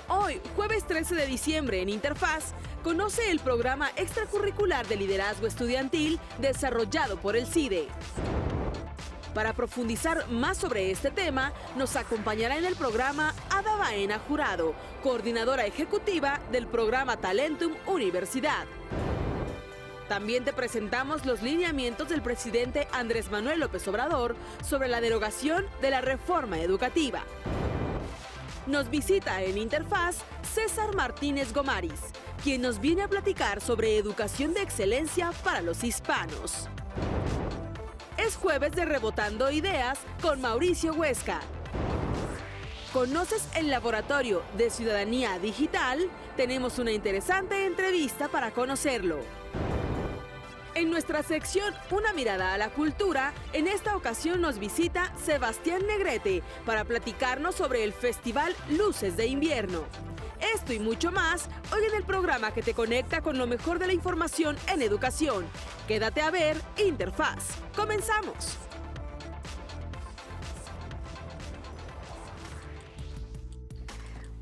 Hoy, jueves 13 de diciembre, en Interfaz, conoce el programa extracurricular de liderazgo estudiantil desarrollado por el CIDE. Para profundizar más sobre este tema, nos acompañará en el programa Ada Baena Jurado, coordinadora ejecutiva del programa Talentum Universidad. También te presentamos los lineamientos del presidente Andrés Manuel López Obrador sobre la derogación de la reforma educativa. Nos visita en Interfaz César Martínez Gomaris, quien nos viene a platicar sobre educación de excelencia para los hispanos. Es jueves de Rebotando Ideas con Mauricio Huesca. ¿Conoces el Laboratorio de Ciudadanía Digital? Tenemos una interesante entrevista para conocerlo. En nuestra sección Una mirada a la cultura, en esta ocasión nos visita Sebastián Negrete para platicarnos sobre el Festival Luces de Invierno. Esto y mucho más, hoy en el programa que te conecta con lo mejor de la información en educación. Quédate a ver Interfaz. ¡Comenzamos!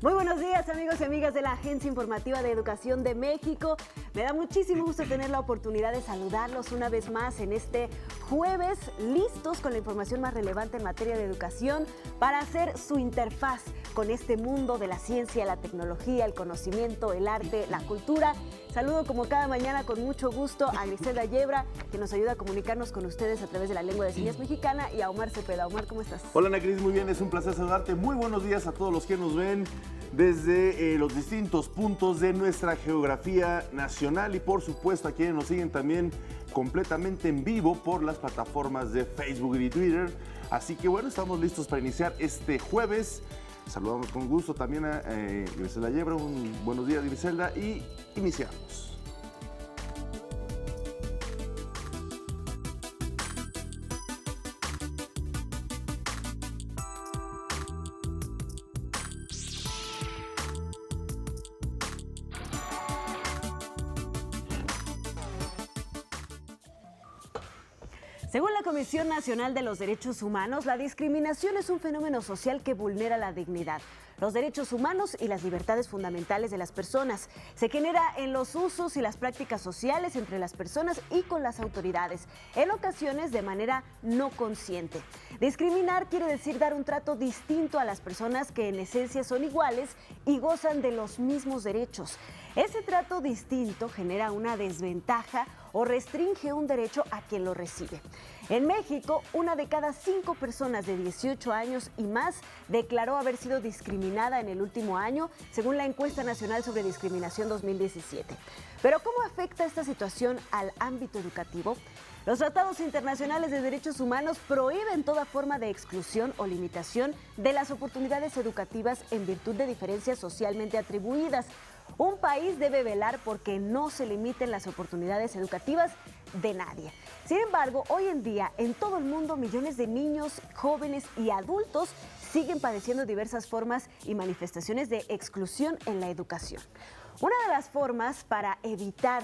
Muy buenos días, amigos y amigas de la Agencia Informativa de Educación de México. Me da muchísimo gusto tener la oportunidad de saludarlos una vez más en este jueves, listos con la información más relevante en materia de educación para hacer su interfaz con este mundo de la ciencia, la tecnología, el conocimiento, el arte, la cultura. Saludo como cada mañana con mucho gusto a Griselda Yebra, que nos ayuda a comunicarnos con ustedes a través de la lengua de señas mexicana, y a Omar Cepeda. Omar, ¿cómo estás? Hola, Ana Cris, muy bien, es un placer saludarte. Muy buenos días a todos los que nos ven desde los distintos puntos de nuestra geografía nacional y por supuesto a quienes nos siguen también completamente en vivo por las plataformas de Facebook y Twitter. Así que bueno, estamos listos para iniciar este jueves. Saludamos con gusto también a Griselda Yebra. Buenos días, Griselda, y iniciamos. Según la Comisión Nacional de los Derechos Humanos, la discriminación es un fenómeno social que vulnera la dignidad, los derechos humanos y las libertades fundamentales de las personas. Se genera en los usos y las prácticas sociales entre las personas y con las autoridades, en ocasiones de manera no consciente. Discriminar quiere decir dar un trato distinto a las personas que en esencia son iguales y gozan de los mismos derechos. Ese trato distinto genera una desventaja o restringe un derecho a quien lo recibe. En México, 1 de cada 5 personas de 18 años y más declaró haber sido discriminada en el último año, según la Encuesta Nacional sobre Discriminación 2017. Pero ¿cómo afecta esta situación al ámbito educativo? Los tratados internacionales de derechos humanos prohíben toda forma de exclusión o limitación de las oportunidades educativas en virtud de diferencias socialmente atribuidas. Un país debe velar porque no se limiten las oportunidades educativas de nadie. Sin embargo, hoy en día, en todo el mundo, millones de niños, jóvenes y adultos siguen padeciendo diversas formas y manifestaciones de exclusión en la educación. Una de las formas para evitar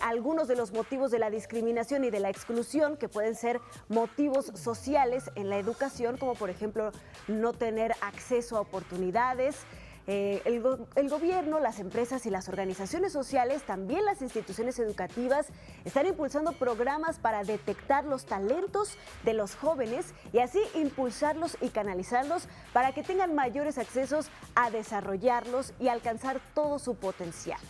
algunos de los motivos de la discriminación y de la exclusión, que pueden ser motivos sociales en la educación, como por ejemplo no tener acceso a oportunidades. El gobierno, las empresas y las organizaciones sociales, también las instituciones educativas, están impulsando programas para detectar los talentos de los jóvenes y así impulsarlos y canalizarlos para que tengan mayores accesos a desarrollarlos y alcanzar todo su potencial.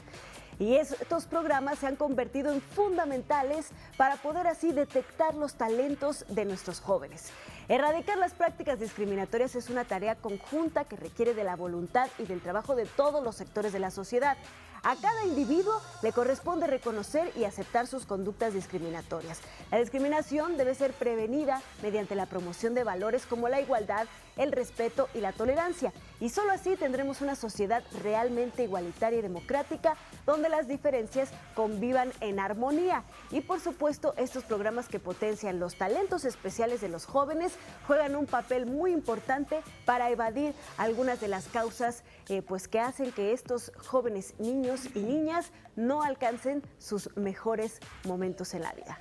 Y estos programas se han convertido en fundamentales para poder así detectar los talentos de nuestros jóvenes. Erradicar las prácticas discriminatorias es una tarea conjunta que requiere de la voluntad y del trabajo de todos los sectores de la sociedad. A cada individuo le corresponde reconocer y aceptar sus conductas discriminatorias. La discriminación debe ser prevenida mediante la promoción de valores como la igualdad, el respeto y la tolerancia. Y solo así tendremos una sociedad realmente igualitaria y democrática, donde las diferencias convivan en armonía. Y por supuesto, estos programas que potencian los talentos especiales de los jóvenes juegan un papel muy importante para evadir algunas de las causas que hacen que estos jóvenes niños y niñas no alcancen sus mejores momentos en la vida.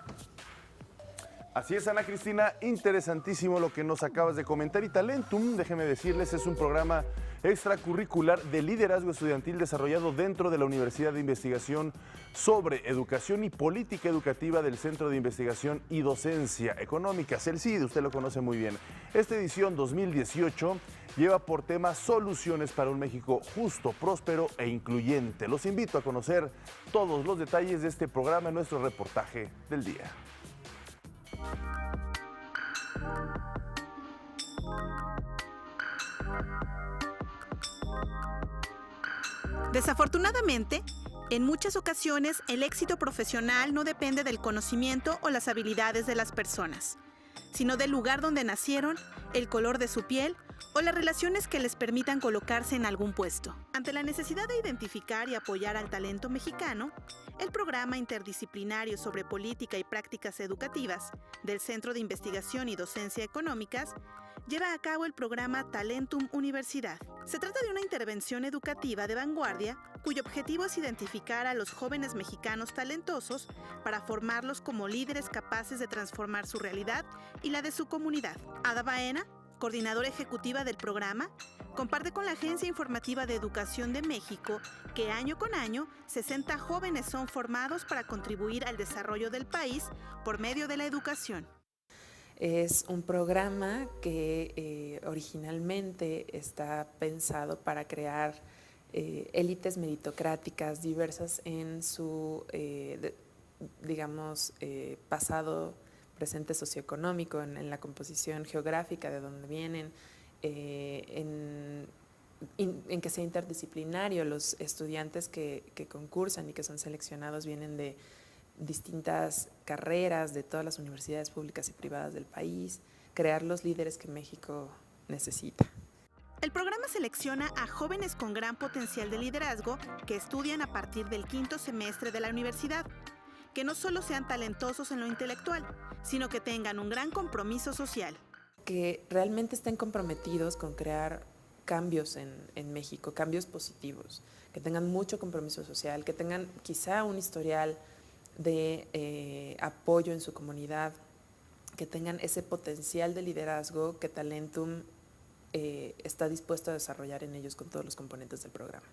Así es, Ana Cristina, interesantísimo lo que nos acabas de comentar. Y Talentum, déjenme decirles, es un programa extracurricular de liderazgo estudiantil desarrollado dentro de la Universidad de Investigación sobre Educación y Política Educativa del Centro de Investigación y Docencia Económicas, el CID, usted lo conoce muy bien. Esta edición 2018 lleva por tema Soluciones para un México justo, próspero e incluyente. Los invito a conocer todos los detalles de este programa en nuestro reportaje del día. Desafortunadamente, en muchas ocasiones el éxito profesional no depende del conocimiento o las habilidades de las personas, sino del lugar donde nacieron, el color de su piel o las relaciones que les permitan colocarse en algún puesto. Ante la necesidad de identificar y apoyar al talento mexicano, el programa interdisciplinario sobre política y prácticas educativas del Centro de Investigación y Docencia Económicas lleva a cabo el programa Talentum Universidad. Se trata de una intervención educativa de vanguardia cuyo objetivo es identificar a los jóvenes mexicanos talentosos para formarlos como líderes capaces de transformar su realidad y la de su comunidad. Ada Baena, coordinadora ejecutiva del programa, comparte con la Agencia Informativa de Educación de México que año con año 60 jóvenes son formados para contribuir al desarrollo del país por medio de la educación. Es un programa que originalmente está pensado para crear élites meritocráticas diversas en su, pasado, presente socioeconómico, en la composición geográfica de donde vienen, en que sea interdisciplinario. Los estudiantes que concursan y que son seleccionados vienen de distintas carreras de todas las universidades públicas y privadas del país, crear los líderes que México necesita. El programa selecciona a jóvenes con gran potencial de liderazgo que estudian a partir del 5º semestre de la universidad, que no solo sean talentosos en lo intelectual, sino que tengan un gran compromiso social. Que realmente estén comprometidos con crear cambios en México, cambios positivos, que tengan mucho compromiso social, que tengan quizá un historial de apoyo en su comunidad, que tengan ese potencial de liderazgo que Talentum está dispuesto a desarrollar en ellos con todos los componentes del programa.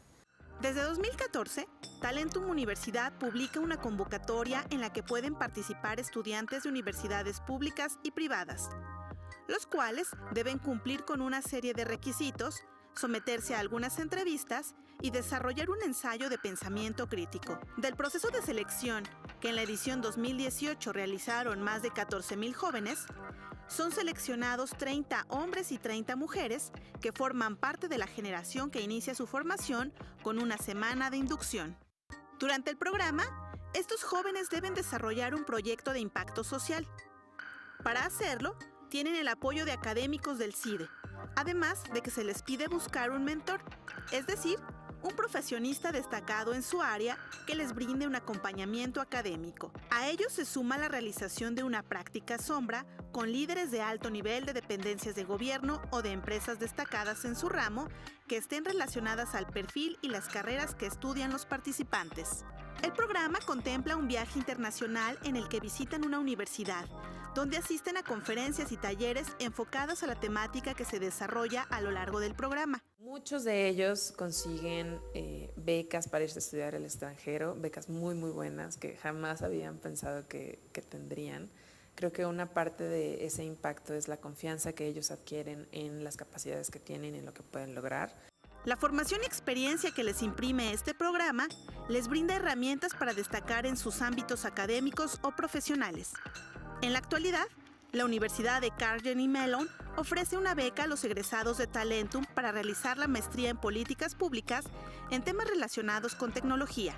Desde 2014, Talentum Universidad publica una convocatoria en la que pueden participar estudiantes de universidades públicas y privadas, los cuales deben cumplir con una serie de requisitos, someterse a algunas entrevistas y desarrollar un ensayo de pensamiento crítico. Del proceso de selección, que en la edición 2018 realizaron más de 14,000 jóvenes, son seleccionados 30 hombres y 30 mujeres que forman parte de la generación que inicia su formación con una semana de inducción. Durante el programa, estos jóvenes deben desarrollar un proyecto de impacto social. Para hacerlo, tienen el apoyo de académicos del CIDE, además de que se les pide buscar un mentor, es decir, un profesionista destacado en su área que les brinde un acompañamiento académico. A ello se suma la realización de una práctica sombra con líderes de alto nivel de dependencias de gobierno o de empresas destacadas en su ramo que estén relacionadas al perfil y las carreras que estudian los participantes. El programa contempla un viaje internacional en el que visitan una universidad, donde asisten a conferencias y talleres enfocados a la temática que se desarrolla a lo largo del programa. Muchos de ellos consiguen becas para irse a estudiar al extranjero, becas muy muy buenas que jamás habían pensado que tendrían. Creo que una parte de ese impacto es la confianza que ellos adquieren en las capacidades que tienen y en lo que pueden lograr. La formación y experiencia que les imprime este programa les brinda herramientas para destacar en sus ámbitos académicos o profesionales. En la actualidad, la Universidad de Carnegie Mellon ofrece una beca a los egresados de Talentum para realizar la maestría en políticas públicas en temas relacionados con tecnología,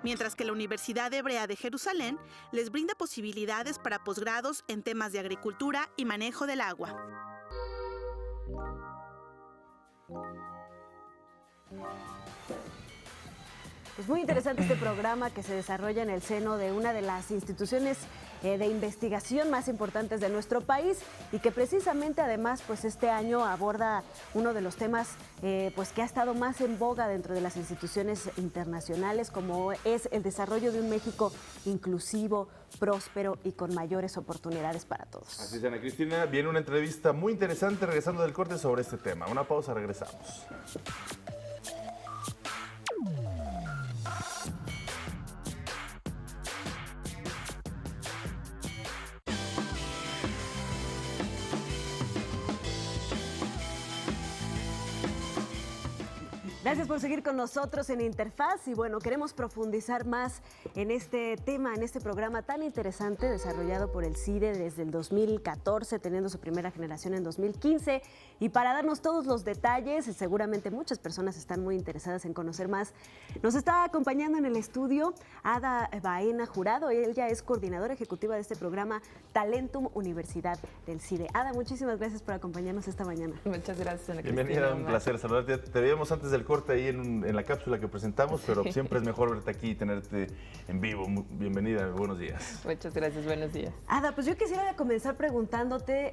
mientras que la Universidad Hebrea de Jerusalén les brinda posibilidades para posgrados en temas de agricultura y manejo del agua. Pues muy interesante este programa que se desarrolla en el seno de una de las instituciones de investigación más importantes de nuestro país y que precisamente además pues este año aborda uno de los temas pues que ha estado más en boga dentro de las instituciones internacionales, como es el desarrollo de un México inclusivo, próspero y con mayores oportunidades para todos. Así es, Ana Cristina, viene una entrevista muy interesante regresando del corte sobre este tema. Una pausa, regresamos. Gracias por seguir con nosotros en Interfaz y bueno, queremos profundizar más en este tema, en este programa tan interesante desarrollado por el CIDE desde el 2014, teniendo su primera generación en 2015 y para darnos todos los detalles, seguramente muchas personas están muy interesadas en conocer más, nos está acompañando en el estudio Ada Baena Jurado, ella es coordinadora ejecutiva de este programa Talentum Universidad del CIDE. Ada, muchísimas gracias por acompañarnos esta mañana. Muchas gracias, Ana Cristina. Bienvenida, un placer saludarte. Te veíamos antes del corte ahí en la cápsula que presentamos, pero siempre es mejor verte aquí y tenerte en vivo. Bienvenida, buenos días. Muchas gracias, buenos días. Ada, pues yo quisiera comenzar preguntándote,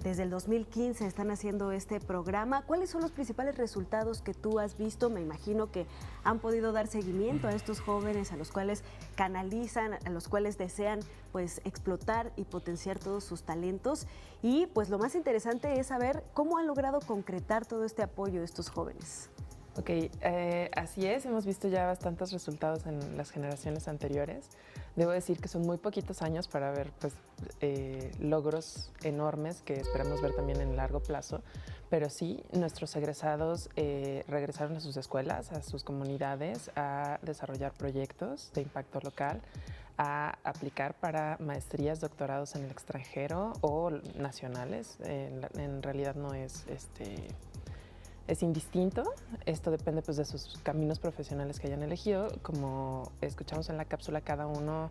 desde el 2015 están haciendo este programa, ¿cuáles son los principales resultados que tú has visto? Me imagino que han podido dar seguimiento a estos jóvenes a los cuales canalizan, a los cuales desean pues explotar y potenciar todos sus talentos y pues lo más interesante es saber cómo han logrado concretar todo este apoyo de estos jóvenes. Ok, así es, hemos visto ya bastantes resultados en las generaciones anteriores. Debo decir que son muy poquitos años para ver pues, logros enormes que esperamos ver también en largo plazo, pero sí, nuestros egresados regresaron a sus escuelas, a sus comunidades, a desarrollar proyectos de impacto local, a aplicar para maestrías, doctorados en el extranjero o nacionales. En realidad no es... Es indistinto, esto depende pues, de sus caminos profesionales que hayan elegido. Como escuchamos en la cápsula, cada uno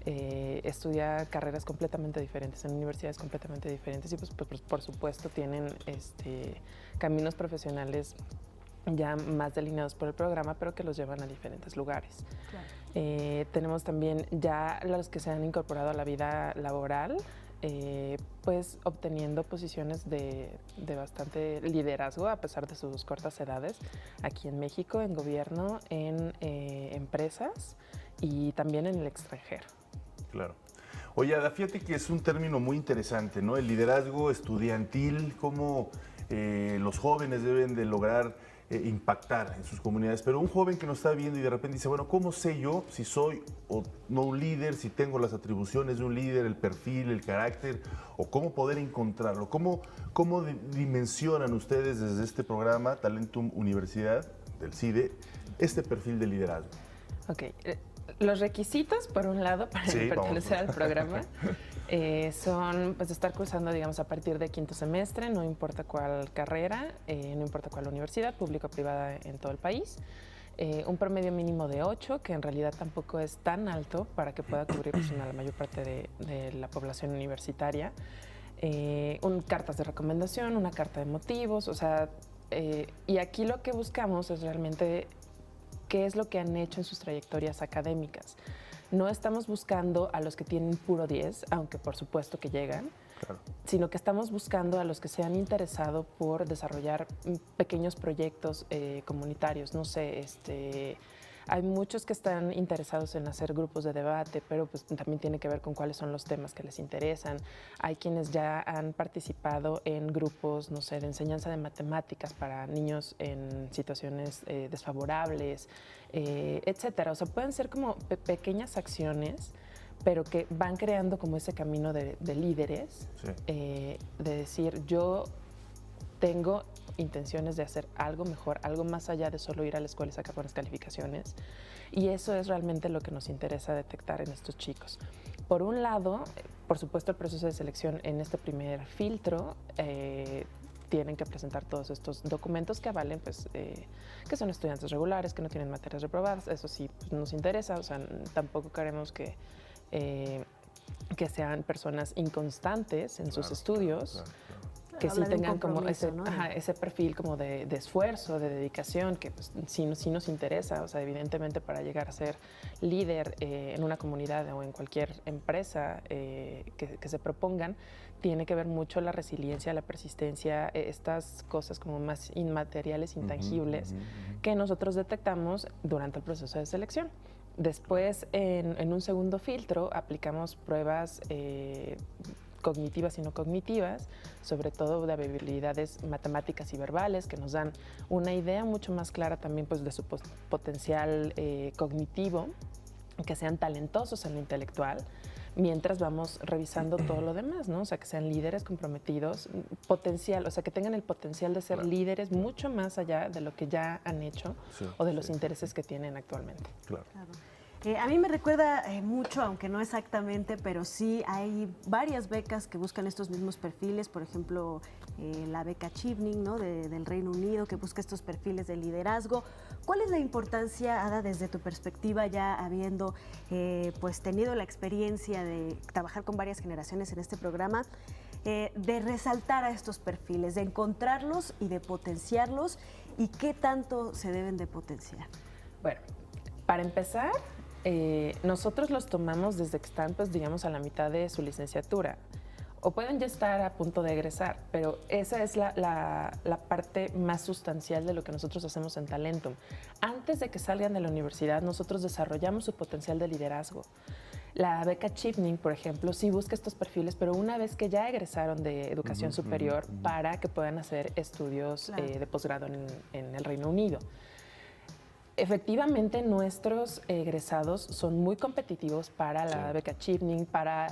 estudia carreras completamente diferentes, en universidades completamente diferentes y pues, por supuesto tienen caminos profesionales ya más delineados por el programa, pero que los llevan a diferentes lugares. Claro. Tenemos también ya los que se han incorporado a la vida laboral, pues obteniendo posiciones de bastante liderazgo a pesar de sus cortas edades aquí en México, en gobierno, en empresas y también en el extranjero. Claro. Oye, Ada, fíjate que es un término muy interesante, ¿no? El liderazgo estudiantil, cómo los jóvenes deben de lograr impactar en sus comunidades, pero un joven que nos está viendo y de repente dice, bueno, ¿cómo sé yo si soy o no un líder, si tengo las atribuciones de un líder, el perfil, el carácter, o cómo poder encontrarlo? ¿Cómo dimensionan ustedes desde este programa Talentum Universidad del CIDE este perfil de liderazgo? Ok, los requisitos, por un lado, para pertenecer al programa son pues, estar cursando, digamos, a partir de quinto semestre, no importa cuál carrera, no importa cuál universidad, pública o privada en todo el país. Un promedio mínimo de 8, que en realidad tampoco es tan alto para que pueda cubrir pues, la mayor parte de la población universitaria. Cartas de recomendación, una carta de motivos, o sea, y aquí lo que buscamos es realmente qué es lo que han hecho en sus trayectorias académicas. No estamos buscando a los que tienen puro 10, aunque por supuesto que llegan, claro, sino que estamos buscando a los que se han interesado por desarrollar pequeños proyectos comunitarios. No sé, hay muchos que están interesados en hacer grupos de debate, pero pues también tiene que ver con cuáles son los temas que les interesan. Hay quienes ya han participado en grupos, no sé, de enseñanza de matemáticas para niños en situaciones desfavorables, etcétera. O sea, pueden ser como pequeñas acciones, pero que van creando como ese camino de líderes, sí, de decir, yo tengo intenciones de hacer algo mejor, algo más allá de solo ir a la escuela y sacar buenas calificaciones. Y eso es realmente lo que nos interesa detectar en estos chicos. Por un lado, por supuesto, el proceso de selección en este primer filtro tienen que presentar todos estos documentos que avalen pues, que son estudiantes regulares, que no tienen materias reprobadas. Eso sí pues, nos interesa, o sea, tampoco queremos que sean personas inconstantes en sus estudios. que sí Habla de un tengan como compromiso, ese, ¿no? ese perfil como de esfuerzo, de dedicación, que pues, sí nos interesa. O sea, evidentemente para llegar a ser líder en una comunidad o en cualquier empresa que se propongan, tiene que ver mucho la resiliencia, la persistencia, estas cosas como más inmateriales, intangibles, que nosotros detectamos durante el proceso de selección. Después, en un segundo filtro, aplicamos pruebas cognitivas y no cognitivas, sobre todo de habilidades matemáticas y verbales, que nos dan una idea mucho más clara también pues, de su potencial cognitivo, que sean talentosos en lo intelectual, mientras vamos revisando todo lo demás, ¿no? O sea, que sean líderes comprometidos, potencial, o sea, que tengan el potencial de ser líderes mucho más allá de lo que ya han hecho o de los intereses que tienen actualmente. Claro. A mí me recuerda mucho, aunque no exactamente, pero sí hay varias becas que buscan estos mismos perfiles, por ejemplo, la beca Chevening, ¿no? del Reino Unido, que busca estos perfiles de liderazgo. ¿Cuál es la importancia, Ada, desde tu perspectiva, ya habiendo pues tenido la experiencia de trabajar con varias generaciones en este programa, de resaltar a estos perfiles, de encontrarlos y de potenciarlos, y qué tanto se deben de potenciar? Bueno, para empezar, nosotros los tomamos desde que están, pues, digamos, a la mitad de su licenciatura. O pueden ya estar a punto de egresar, pero esa es la parte más sustancial de lo que nosotros hacemos en Talentum. Antes de que salgan de la universidad, nosotros desarrollamos su potencial de liderazgo. La beca Chevening, por ejemplo, sí busca estos perfiles, pero una vez que ya egresaron de educación superior para que puedan hacer estudios de posgrado en el Reino Unido. Efectivamente, nuestros egresados son muy competitivos para la beca Chevening, para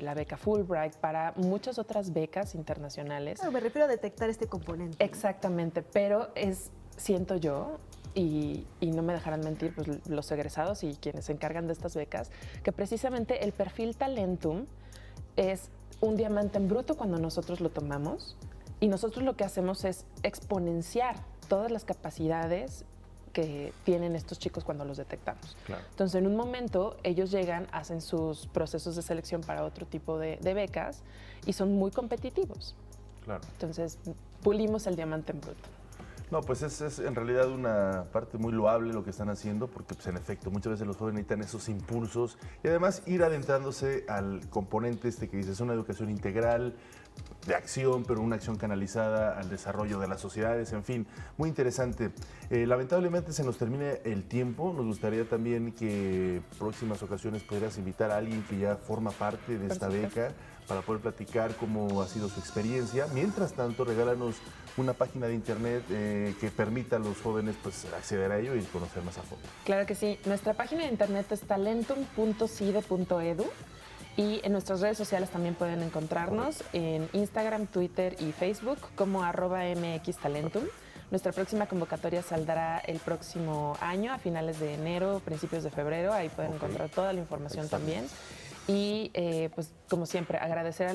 la beca Fulbright, para muchas otras becas internacionales. Me refiero a detectar este componente. Exactamente, pero siento yo, y no me dejarán mentir pues, los egresados y quienes se encargan de estas becas, que precisamente el perfil Talentum es un diamante en bruto cuando nosotros lo tomamos, y nosotros lo que hacemos es exponenciar todas las capacidades que tienen estos chicos cuando los detectamos. Claro. Entonces, en un momento, ellos llegan, hacen sus procesos de selección para otro tipo de becas y son muy competitivos. Claro. Entonces, pulimos el diamante en bruto. No, pues es en realidad una parte muy loable lo que están haciendo, porque pues, en efecto muchas veces los jóvenes necesitan esos impulsos y además ir adentrándose al componente que dices, una educación integral, de acción, pero una acción canalizada al desarrollo de las sociedades, en fin, muy interesante. Lamentablemente se nos termina el tiempo, nos gustaría también que próximas ocasiones pudieras invitar a alguien que ya forma parte de esta beca para poder platicar cómo ha sido su experiencia. Mientras tanto, regálanos una página de internet que permita a los jóvenes pues, acceder a ello y conocer más a fondo. Claro que sí, nuestra página de internet es talentum.cide.edu. Y en nuestras redes sociales también pueden encontrarnos en Instagram, Twitter y Facebook como @mxtalentum. Nuestra próxima convocatoria saldrá el próximo año, a finales de enero, principios de febrero. Ahí pueden encontrar toda la información también. Y pues como siempre, agradecer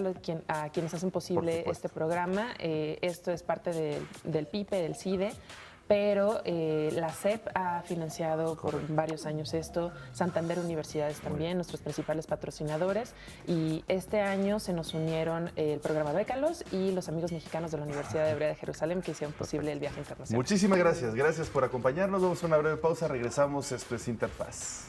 a quienes hacen posible este programa. Esto es parte del PIPE, del CIDE. Pero la SEP ha financiado por varios años esto, Santander Universidades también, nuestros principales patrocinadores, y este año se nos unieron el programa Bécalos y los amigos mexicanos de la Universidad Hebrea de Jerusalén que hicieron posible el viaje internacional. Muchísimas gracias por acompañarnos, vamos a una breve pausa, regresamos, esto es Interfaz.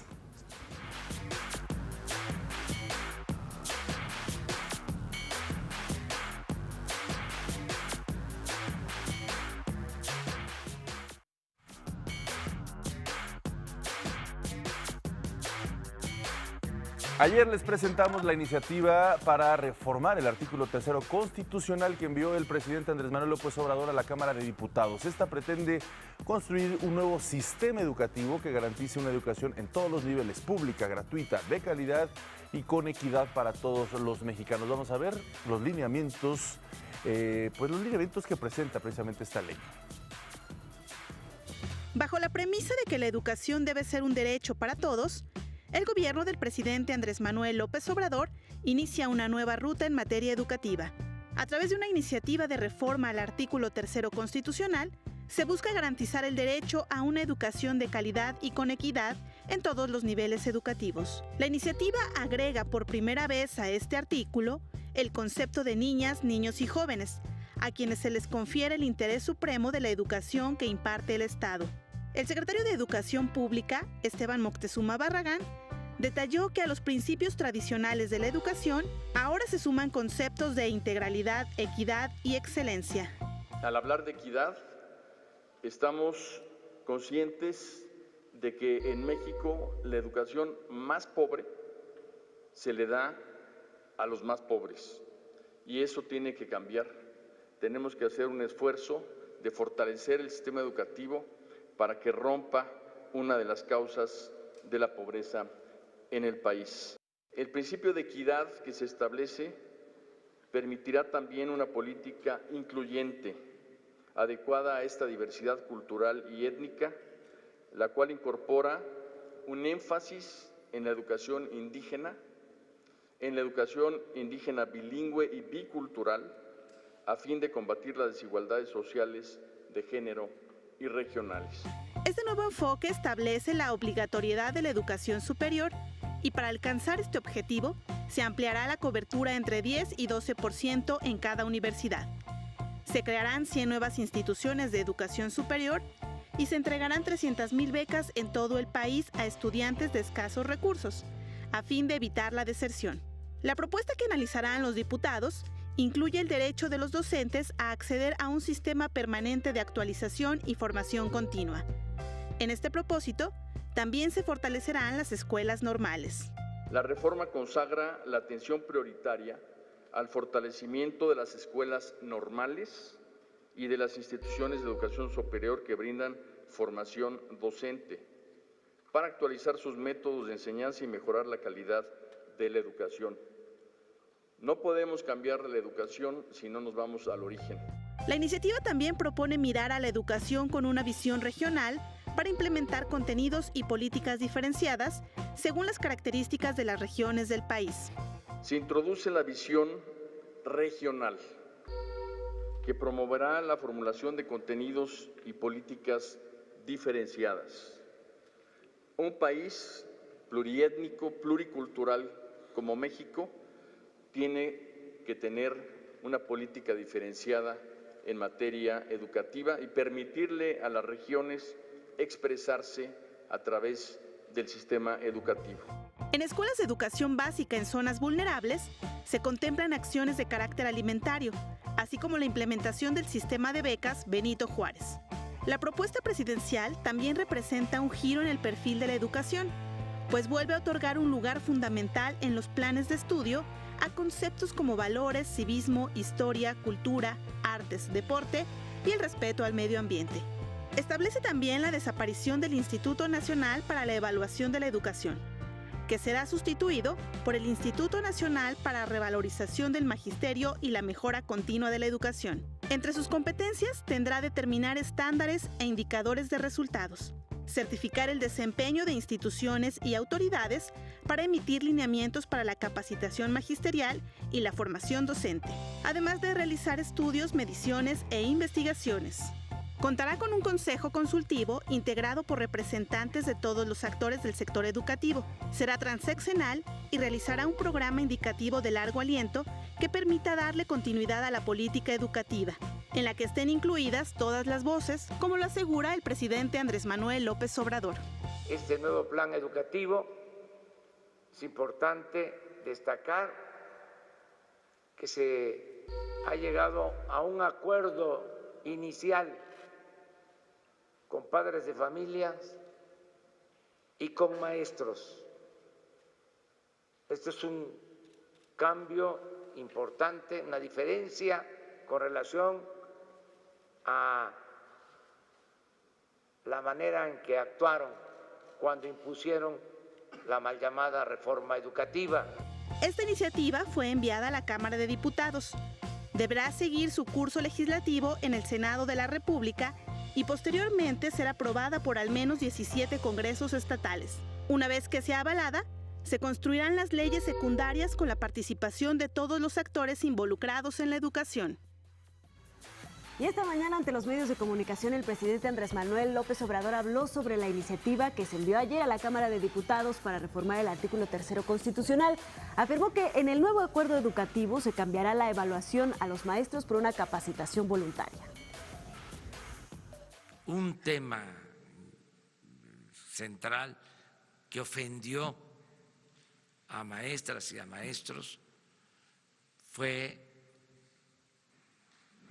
Ayer les presentamos la iniciativa para reformar el artículo 3º constitucional que envió el presidente Andrés Manuel López Obrador a la Cámara de Diputados. Esta pretende construir un nuevo sistema educativo que garantice una educación en todos los niveles, pública, gratuita, de calidad y con equidad para todos los mexicanos. Vamos a ver los lineamientos, que presenta precisamente esta ley. Bajo la premisa de que la educación debe ser un derecho para todos, el gobierno del presidente Andrés Manuel López Obrador inicia una nueva ruta en materia educativa. A través de una iniciativa de reforma al artículo 3º constitucional, se busca garantizar el derecho a una educación de calidad y con equidad en todos los niveles educativos. La iniciativa agrega por primera vez a este artículo el concepto de niñas, niños y jóvenes, a quienes se les confiere el interés supremo de la educación que imparte el Estado. El secretario de Educación Pública, Esteban Moctezuma Barragán, detalló que a los principios tradicionales de la educación ahora se suman conceptos de integralidad, equidad y excelencia. Al hablar de equidad, estamos conscientes de que en México la educación más pobre se le da a los más pobres y eso tiene que cambiar. Tenemos que hacer un esfuerzo de fortalecer el sistema educativo para que rompa una de las causas de la pobreza en el país. El principio de equidad que se establece permitirá también una política incluyente, adecuada a esta diversidad cultural y étnica, la cual incorpora un énfasis en la educación indígena bilingüe y bicultural, a fin de combatir las desigualdades sociales de género y regionales. Este nuevo enfoque establece la obligatoriedad de la educación superior y para alcanzar este objetivo se ampliará la cobertura entre 10 y 12% en cada universidad. Se crearán 100 nuevas instituciones de educación superior y se entregarán 300,000 becas en todo el país a estudiantes de escasos recursos, a fin de evitar la deserción. La propuesta que analizarán los diputados incluye el derecho de los docentes a acceder a un sistema permanente de actualización y formación continua. En este propósito, también se fortalecerán las escuelas normales. La reforma consagra la atención prioritaria al fortalecimiento de las escuelas normales y de las instituciones de educación superior que brindan formación docente, para actualizar sus métodos de enseñanza y mejorar la calidad de la educación. No podemos cambiar la educación si no nos vamos al origen. La iniciativa también propone mirar a la educación con una visión regional para implementar contenidos y políticas diferenciadas según las características de las regiones del país. Se introduce la visión regional, que promoverá la formulación de contenidos y políticas diferenciadas. Un país pluriétnico, pluricultural como México tiene que tener una política diferenciada en materia educativa y permitirle a las regiones expresarse a través del sistema educativo. En escuelas de educación básica en zonas vulnerables, se contemplan acciones de carácter alimentario, así como la implementación del sistema de becas Benito Juárez. La propuesta presidencial también representa un giro en el perfil de la educación, pues vuelve a otorgar un lugar fundamental en los planes de estudio a conceptos como valores, civismo, historia, cultura, artes, deporte y el respeto al medio ambiente. Establece también la desaparición del Instituto Nacional para la Evaluación de la Educación, que será sustituido por el Instituto Nacional para Revalorización del Magisterio y la Mejora Continua de la Educación. Entre sus competencias tendrá determinar estándares e indicadores de resultados, certificar el desempeño de instituciones y autoridades para emitir lineamientos para la capacitación magisterial y la formación docente, además de realizar estudios, mediciones e investigaciones. Contará con un consejo consultivo integrado por representantes de todos los actores del sector educativo. Será transeccional y realizará un programa indicativo de largo aliento que permita darle continuidad a la política educativa, en la que estén incluidas todas las voces, como lo asegura el presidente Andrés Manuel López Obrador. Este nuevo plan educativo, es importante destacar que se ha llegado a un acuerdo inicial con padres de familias y con maestros. Esto es un cambio importante, una diferencia con relación a la manera en que actuaron cuando impusieron la mal llamada reforma educativa. Esta iniciativa fue enviada a la Cámara de Diputados. Deberá seguir su curso legislativo en el Senado de la República y posteriormente ser aprobada por al menos 17 congresos estatales. Una vez que sea avalada, se construirán las leyes secundarias con la participación de todos los actores involucrados en la educación. Y esta mañana ante los medios de comunicación el presidente Andrés Manuel López Obrador habló sobre la iniciativa que se envió ayer a la Cámara de Diputados para reformar el artículo 3º constitucional. Afirmó que en el nuevo acuerdo educativo se cambiará la evaluación a los maestros por una capacitación voluntaria. Un tema central que ofendió a maestras y a maestros fue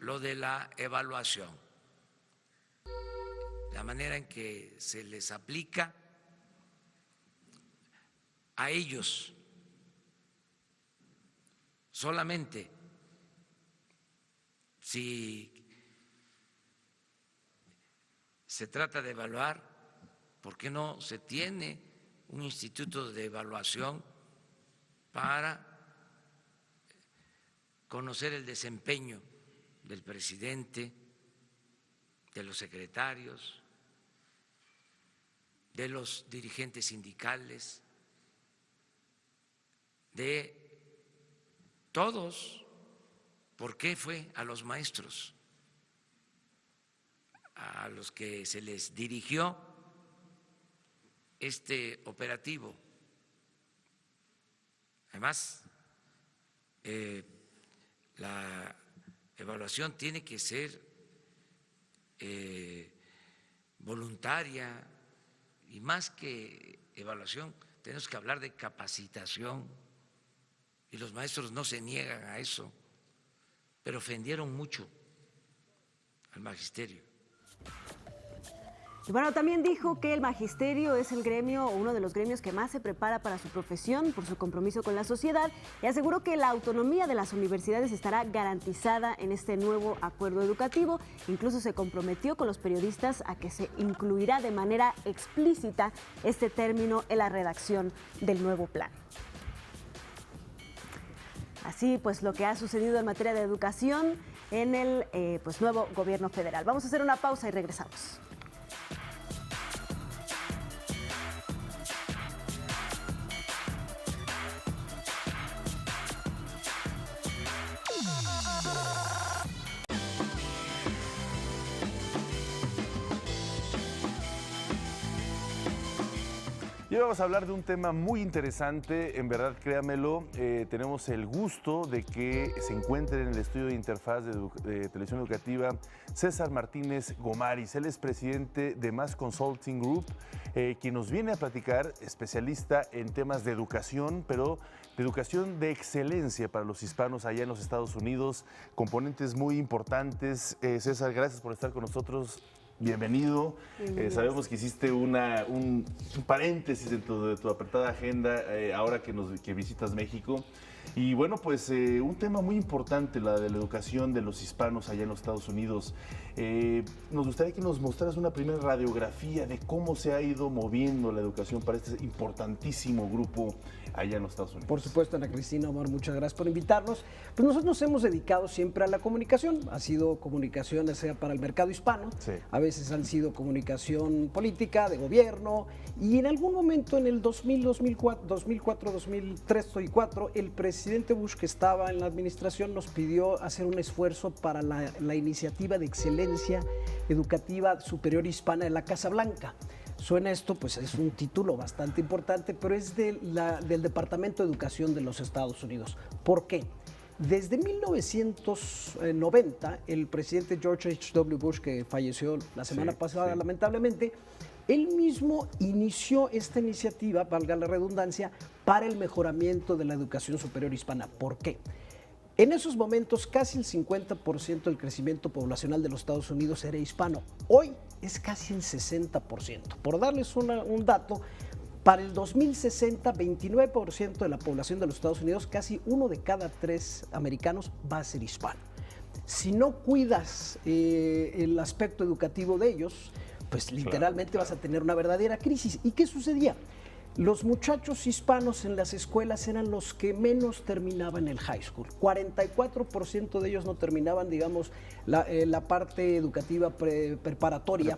lo de la evaluación, la manera en que se les aplica a ellos solamente. Si se trata de evaluar, ¿por qué no se tiene un instituto de evaluación para conocer el desempeño del presidente, de los secretarios, de los dirigentes sindicales, de todos? ¿Por qué fue a los maestros a los que se les dirigió este operativo? Además, la evaluación tiene que ser voluntaria, y más que evaluación tenemos que hablar de capacitación, y los maestros no se niegan a eso, pero ofendieron mucho al magisterio. Y bueno, también dijo que el magisterio es el gremio o uno de los gremios que más se prepara para su profesión por su compromiso con la sociedad, y aseguró que la autonomía de las universidades estará garantizada en este nuevo acuerdo educativo. Incluso se comprometió con los periodistas a que se incluirá de manera explícita este término en la redacción del nuevo plan. Así pues lo que ha sucedido en materia de educación en el nuevo gobierno federal. Vamos a hacer una pausa y regresamos. Y hoy vamos a hablar de un tema muy interesante, en verdad, créamelo. Tenemos el gusto de que se encuentre en el estudio de Interfaz de Televisión Educativa César Martínez Gomaris. Él es presidente de Mass Consulting Group, quien nos viene a platicar, especialista en temas de educación, pero de educación de excelencia para los hispanos allá en los Estados Unidos, componentes muy importantes. César, gracias por estar con nosotros. Bienvenido. Sabemos que hiciste un paréntesis dentro de tu apretada agenda ahora que visitas México. Y bueno, pues un tema muy importante, la de la educación de los hispanos allá en los Estados Unidos. Nos gustaría que nos mostraras una primera radiografía de cómo se ha ido moviendo la educación para este importantísimo grupo allá en los Estados Unidos. Por supuesto, Ana Cristina, Omar, muchas gracias por invitarnos. Pues nosotros nos hemos dedicado siempre a la comunicación. Ha sido comunicación, sea para el mercado hispano, sí. A veces han sido comunicación política, de gobierno, y en algún momento en el 2004, 2003 y 2004, el presidente Bush, que estaba en la administración, nos pidió hacer un esfuerzo para la iniciativa de excelencia educativa superior hispana de la Casa Blanca. Suena esto, pues es un título bastante importante, pero es del Departamento de Educación de los Estados Unidos. ¿Por qué? Desde 1990, el presidente George H.W. Bush, que falleció la semana pasada, lamentablemente, él mismo inició esta iniciativa, valga la redundancia, para el mejoramiento de la educación superior hispana. ¿Por qué? En esos momentos, casi el 50% del crecimiento poblacional de los Estados Unidos era hispano. Hoy es casi el 60%. Por darles un dato, para el 2060, 29% de la población de los Estados Unidos, casi 1 de cada 3 americanos, va a ser hispano. Si no cuidas el aspecto educativo de ellos, pues literalmente vas a tener una verdadera crisis. ¿Y qué sucedía? Los muchachos hispanos en las escuelas eran los que menos terminaban el high school. 44% de ellos no terminaban, digamos, la parte educativa preparatoria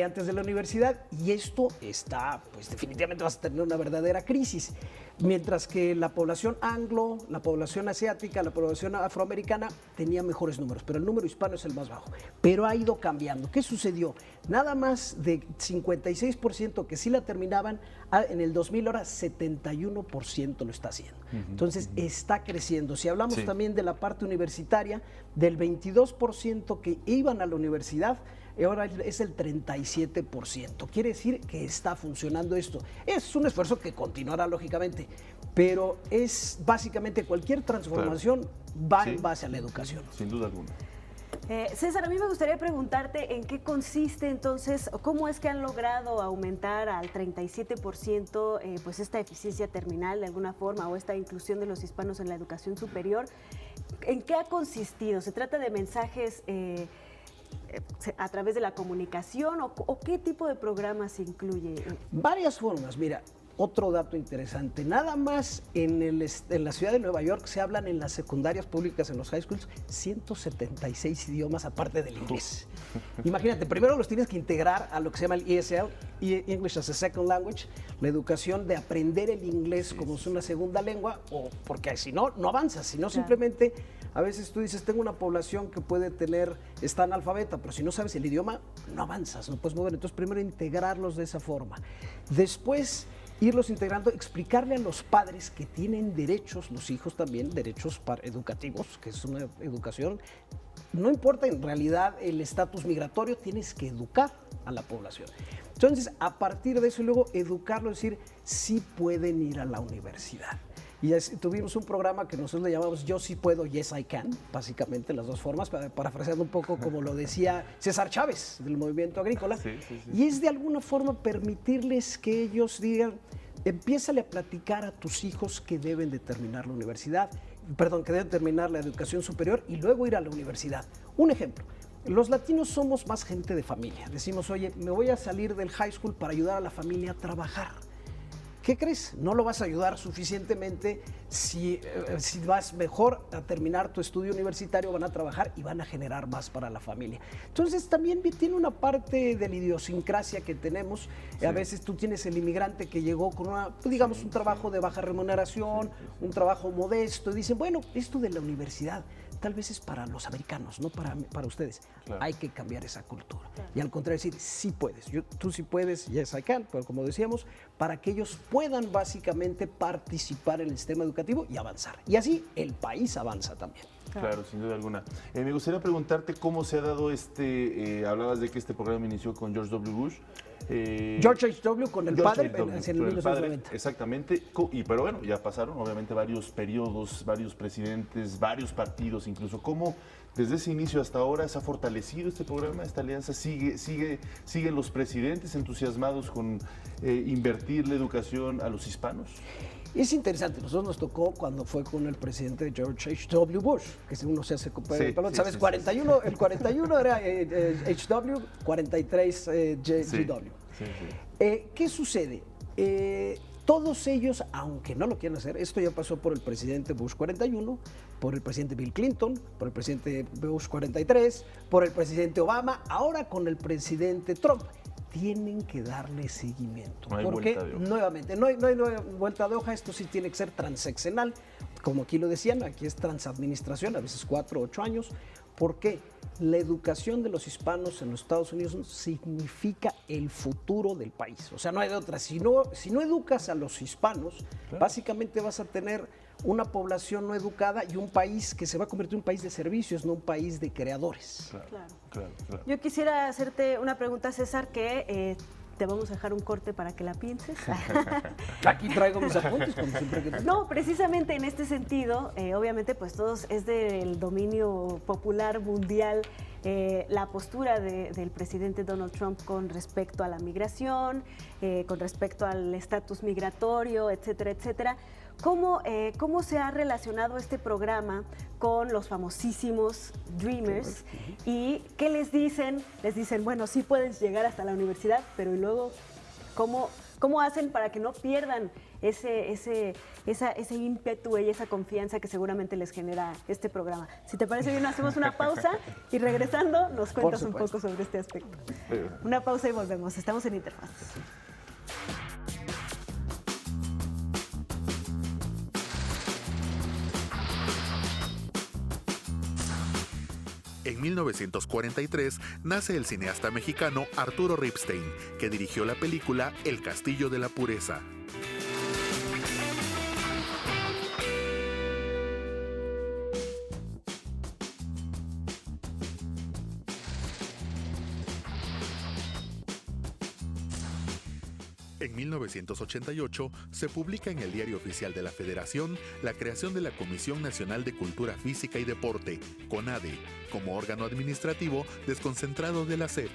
antes de la universidad, y esto está, pues definitivamente vas a tener una verdadera crisis. Mientras que la población anglo, la población asiática, la población afroamericana tenía mejores números, pero el número hispano es el más bajo. Pero ha ido cambiando. ¿Qué sucedió? Nada más de 56% que sí la terminaban, en el 2000 ahora 71% lo está haciendo. Entonces está creciendo. Si hablamos también de la parte universitaria, del 22% que iban a la universidad, ahora es el 37%. Quiere decir que está funcionando esto. Es un esfuerzo que continuará, lógicamente, pero es básicamente cualquier transformación va en base a la educación. Sin duda alguna. César, a mí me gustaría preguntarte en qué consiste entonces, cómo es que han logrado aumentar al 37% pues esta eficiencia terminal de alguna forma, o esta inclusión de los hispanos en la educación superior. ¿En qué ha consistido? ¿Se trata de mensajes a través de la comunicación o qué tipo de programas se incluye? Varias formas, mira. Otro dato interesante, nada más en la ciudad de Nueva York se hablan en las secundarias públicas, en los high schools, 176 idiomas aparte del inglés. Imagínate, primero los tienes que integrar a lo que se llama el ESL, English as a Second Language, la educación de aprender el inglés como una segunda lengua, o porque si no, no avanzas, si no simplemente, a veces tú dices, tengo una población que está analfabeta, pero si no sabes el idioma, no avanzas, no puedes mover. Entonces, primero integrarlos de esa forma. Después, irlos integrando, explicarle a los padres que tienen derechos, los hijos también, derechos educativos, que es una educación, no importa en realidad el estatus migratorio, tienes que educar a la población. Entonces, a partir de eso, y luego educarlos, decir, sí pueden ir a la universidad. Y tuvimos un programa que nosotros le llamamos Yo sí puedo, Yes I Can, básicamente las dos formas, parafraseando un poco como lo decía César Chávez del Movimiento Agrícola. Y es de alguna forma permitirles que ellos digan, empiézale a platicar a tus hijos que deben de terminar la universidad, que deben terminar la educación superior y luego ir a la universidad. Un ejemplo. Los latinos somos más gente de familia. Decimos, oye, me voy a salir del high school para ayudar a la familia a trabajar. ¿Qué crees? No lo vas a ayudar suficientemente si vas mejor a terminar tu estudio universitario, van a trabajar y van a generar más para la familia. Entonces también tiene una parte de la idiosincrasia que tenemos. A veces tú tienes el inmigrante que llegó con un trabajo de baja remuneración, un trabajo modesto, y dicen, bueno, esto de la universidad tal vez es para los americanos, no para ustedes. Claro. Hay que cambiar esa cultura. Claro. Y al contrario, decir, sí puedes. Tú sí puedes, yes I can, pero como decíamos, para que ellos puedan básicamente participar en el sistema educativo y avanzar. Y así el país avanza también. Claro, sin duda alguna. Me gustaría preguntarte cómo se ha dado hablabas de que este programa inició con George W. Bush. George H.W. con el padre en el 1990. Exactamente, pero bueno, ya pasaron obviamente varios periodos, varios presidentes, varios partidos incluso. ¿Cómo desde ese inicio hasta ahora se ha fortalecido este programa, esta alianza? ¿Siguen los presidentes entusiasmados con invertir la educación a los hispanos? Es interesante, nosotros nos tocó cuando fue con el presidente George H.W. Bush, que si uno se hace ¿sabes? 41, el 41 era H.W., 43 G.W. ¿Qué sucede? Todos ellos, aunque no lo quieran hacer, esto ya pasó por el presidente Bush 41, por el presidente Bill Clinton, por el presidente Bush 43, por el presidente Obama, ahora con el presidente Trump. Tienen que darle seguimiento. No hay porque vuelta de hoja. Nuevamente, no hay vuelta de hoja, esto sí tiene que ser transeccional, como aquí lo decían, aquí es transadministración, a veces 4 o 8 años. ¿Por qué? La educación de los hispanos en los Estados Unidos significa el futuro del país. O sea, no hay de otra. Si no educas a los hispanos, básicamente vas a tener una población no educada y un país que se va a convertir en un país de servicios, no un país de creadores. Claro. Yo quisiera hacerte una pregunta, César, que te vamos a dejar un corte para que la pienses. Aquí traigo mis apuntes, como siempre que te... No, precisamente en este sentido, obviamente pues todos es del dominio popular mundial la postura del presidente Donald Trump con respecto a la migración, con respecto al estatus migratorio, etcétera, etcétera. ¿Cómo se ha relacionado este programa con los famosísimos Dreamers? ¿Y qué les dicen? Les dicen, bueno, sí puedes llegar hasta la universidad, pero ¿y luego cómo ¿Cómo hacen para que no pierdan ese ímpetu y esa confianza que seguramente les genera este programa? Si te parece bien, hacemos una pausa y regresando nos cuentas un poco sobre este aspecto. Una pausa y volvemos. Estamos en Interfaz. En 1943 nace el cineasta mexicano Arturo Ripstein, que dirigió la película El Castillo de la Pureza. En 1988 se publica en el Diario Oficial de la Federación la creación de la Comisión Nacional de Cultura Física y Deporte, CONADE, como órgano administrativo desconcentrado de la SEP.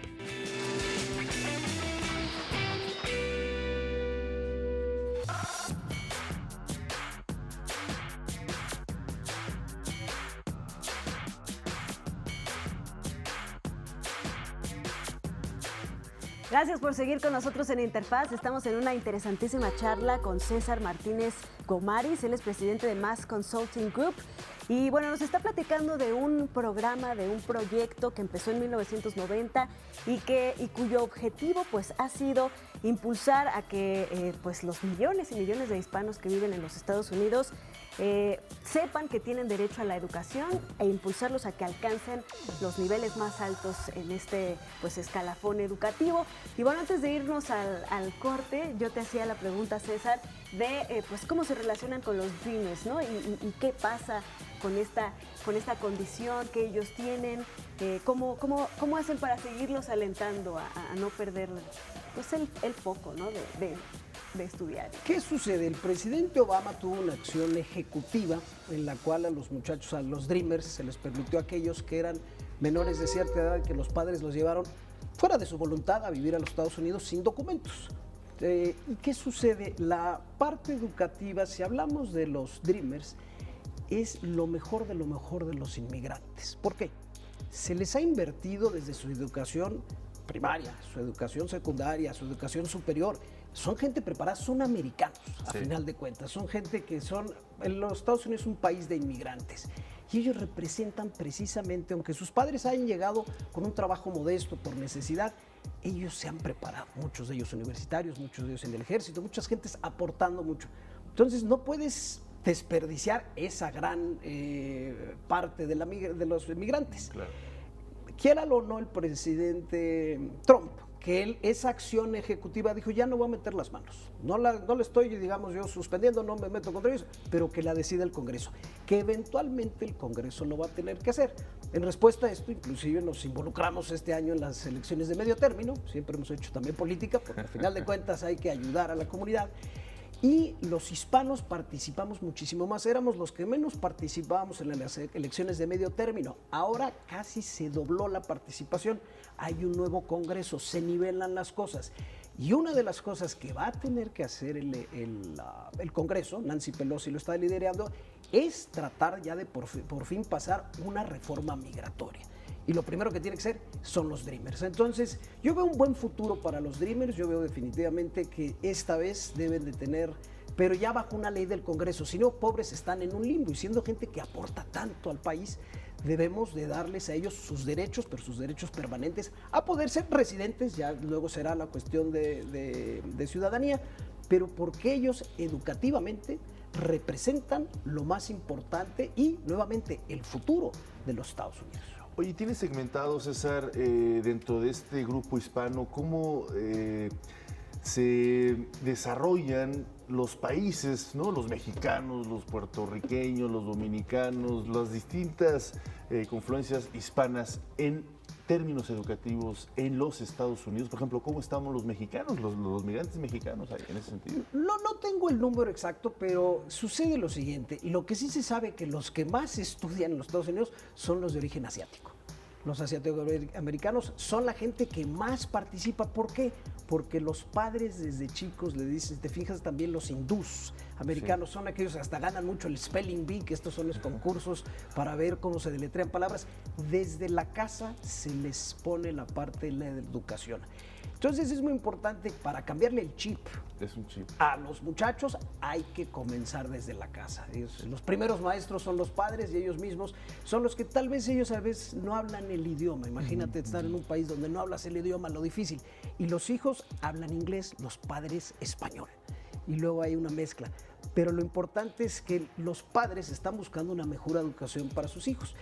Gracias por seguir con nosotros en Interfaz. Estamos en una interesantísima charla con César Martínez Gomaris. Él es presidente de Mass Consulting Group. Y bueno, nos está platicando de un programa, de un proyecto que empezó en 1990 y cuyo objetivo pues ha sido impulsar a que pues los millones y millones de hispanos que viven en los Estados Unidos sepan que tienen derecho a la educación e impulsarlos a que alcancen los niveles más altos en este pues escalafón educativo. Y bueno, antes de irnos al corte, yo te hacía la pregunta, César, de pues cómo se relacionan con los Dreamers, ¿no? Y qué pasa con esta condición que ellos tienen, cómo hacen para seguirlos alentando a no perder pues el foco, ¿no? de estudiar. ¿Qué sucede? El presidente Obama tuvo una acción ejecutiva en la cual a los muchachos, a los Dreamers, se les permitió a aquellos que eran menores de cierta edad, que los padres los llevaron fuera de su voluntad a vivir a los Estados Unidos sin documentos. ¿Y qué sucede? La parte educativa, si hablamos de los Dreamers, es lo mejor de los inmigrantes. ¿Por qué? Se les ha invertido desde su educación primaria, su educación secundaria, su educación superior. Son gente preparada, son americanos, a final de cuentas. Son gente que en los Estados Unidos es un país de inmigrantes. Y ellos representan precisamente, aunque sus padres hayan llegado con un trabajo modesto por necesidad, ellos se han preparado, muchos de ellos universitarios, muchos de ellos en el ejército, muchas gentes aportando mucho. Entonces no puedes desperdiciar esa gran parte de los inmigrantes. Claro. Quiéralo o no el presidente Trump, que esa acción ejecutiva dijo, ya no voy a meter las manos, no le estoy, digamos, yo suspendiendo, no me meto contra ellos, pero que la decida el Congreso, que eventualmente el Congreso lo va a tener que hacer. En respuesta a esto, inclusive nos involucramos este año en las elecciones de medio término, siempre hemos hecho también política, porque al final de cuentas hay que ayudar a la comunidad. Y los hispanos participamos muchísimo más, éramos los que menos participábamos en las elecciones de medio término. Ahora casi se dobló la participación, hay un nuevo Congreso, se nivelan las cosas. Y una de las cosas que va a tener que hacer el Congreso, Nancy Pelosi lo está liderando, es tratar ya de por fin pasar una reforma migratoria. Y lo primero que tiene que ser son los Dreamers. Entonces, yo veo un buen futuro para los Dreamers, yo veo definitivamente que esta vez deben de tener, pero ya bajo una ley del Congreso, si no, pobres están en un limbo, y siendo gente que aporta tanto al país, debemos de darles a ellos sus derechos, pero sus derechos permanentes, a poder ser residentes, ya luego será la cuestión de ciudadanía, pero porque ellos educativamente representan lo más importante y, nuevamente, el futuro de los Estados Unidos. Oye, ¿tienes segmentado, César, dentro de este grupo hispano, cómo se desarrollan los países, ¿no? Los mexicanos, los puertorriqueños, los dominicanos, las distintas confluencias hispanas en términos educativos en los Estados Unidos? Por ejemplo, ¿cómo estamos los mexicanos, los migrantes mexicanos en ese sentido? No tengo el número exacto, pero sucede lo siguiente. Lo que sí se sabe que los que más estudian en los Estados Unidos son los de origen asiático. Los asiático-americanos son la gente que más participa. ¿Por qué? Porque los padres desde chicos le dicen, te fijas también los hindús americanos, son aquellos que hasta ganan mucho el Spelling Bee, que estos son los concursos para ver cómo se deletrean palabras. Desde la casa se les pone la parte de la educación. Entonces es muy importante para cambiarle el chip. Es un chip. A los muchachos hay que comenzar desde la casa. Los primeros maestros son los padres y ellos mismos son los que tal vez ellos a veces no hablan el idioma. Imagínate estar en un país donde no hablas el idioma, lo difícil. Y los hijos hablan inglés, los padres español. Y luego hay una mezcla. Pero lo importante es que los padres están buscando una mejor educación para sus hijos.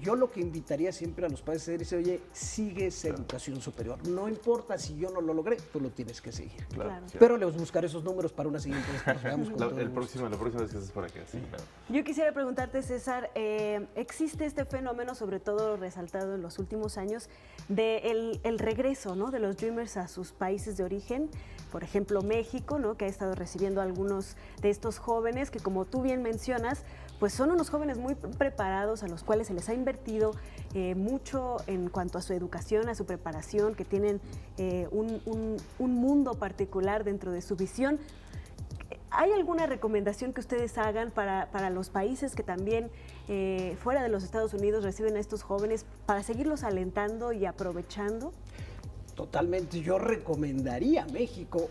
Yo lo que invitaría siempre a los padres es decir, oye, sigue esa educación superior. No importa si yo no lo logré, tú lo tienes que seguir. Claro. Pero les buscaré esos números para una siguiente vez. La próxima vez que estés por acá. Sí, claro. Yo quisiera preguntarte, César, existe este fenómeno, sobre todo resaltado en los últimos años, de el regreso, ¿no?, de los Dreamers a sus países de origen. Por ejemplo, México, ¿no?, que ha estado recibiendo a algunos de estos jóvenes que, como tú bien mencionas, pues son unos jóvenes muy preparados a los cuales se les ha invertido mucho en cuanto a su educación, a su preparación, que tienen un mundo particular dentro de su visión. ¿Hay alguna recomendación que ustedes hagan para los países que también fuera de los Estados Unidos reciben a estos jóvenes para seguirlos alentando y aprovechando? Totalmente, yo recomendaría a México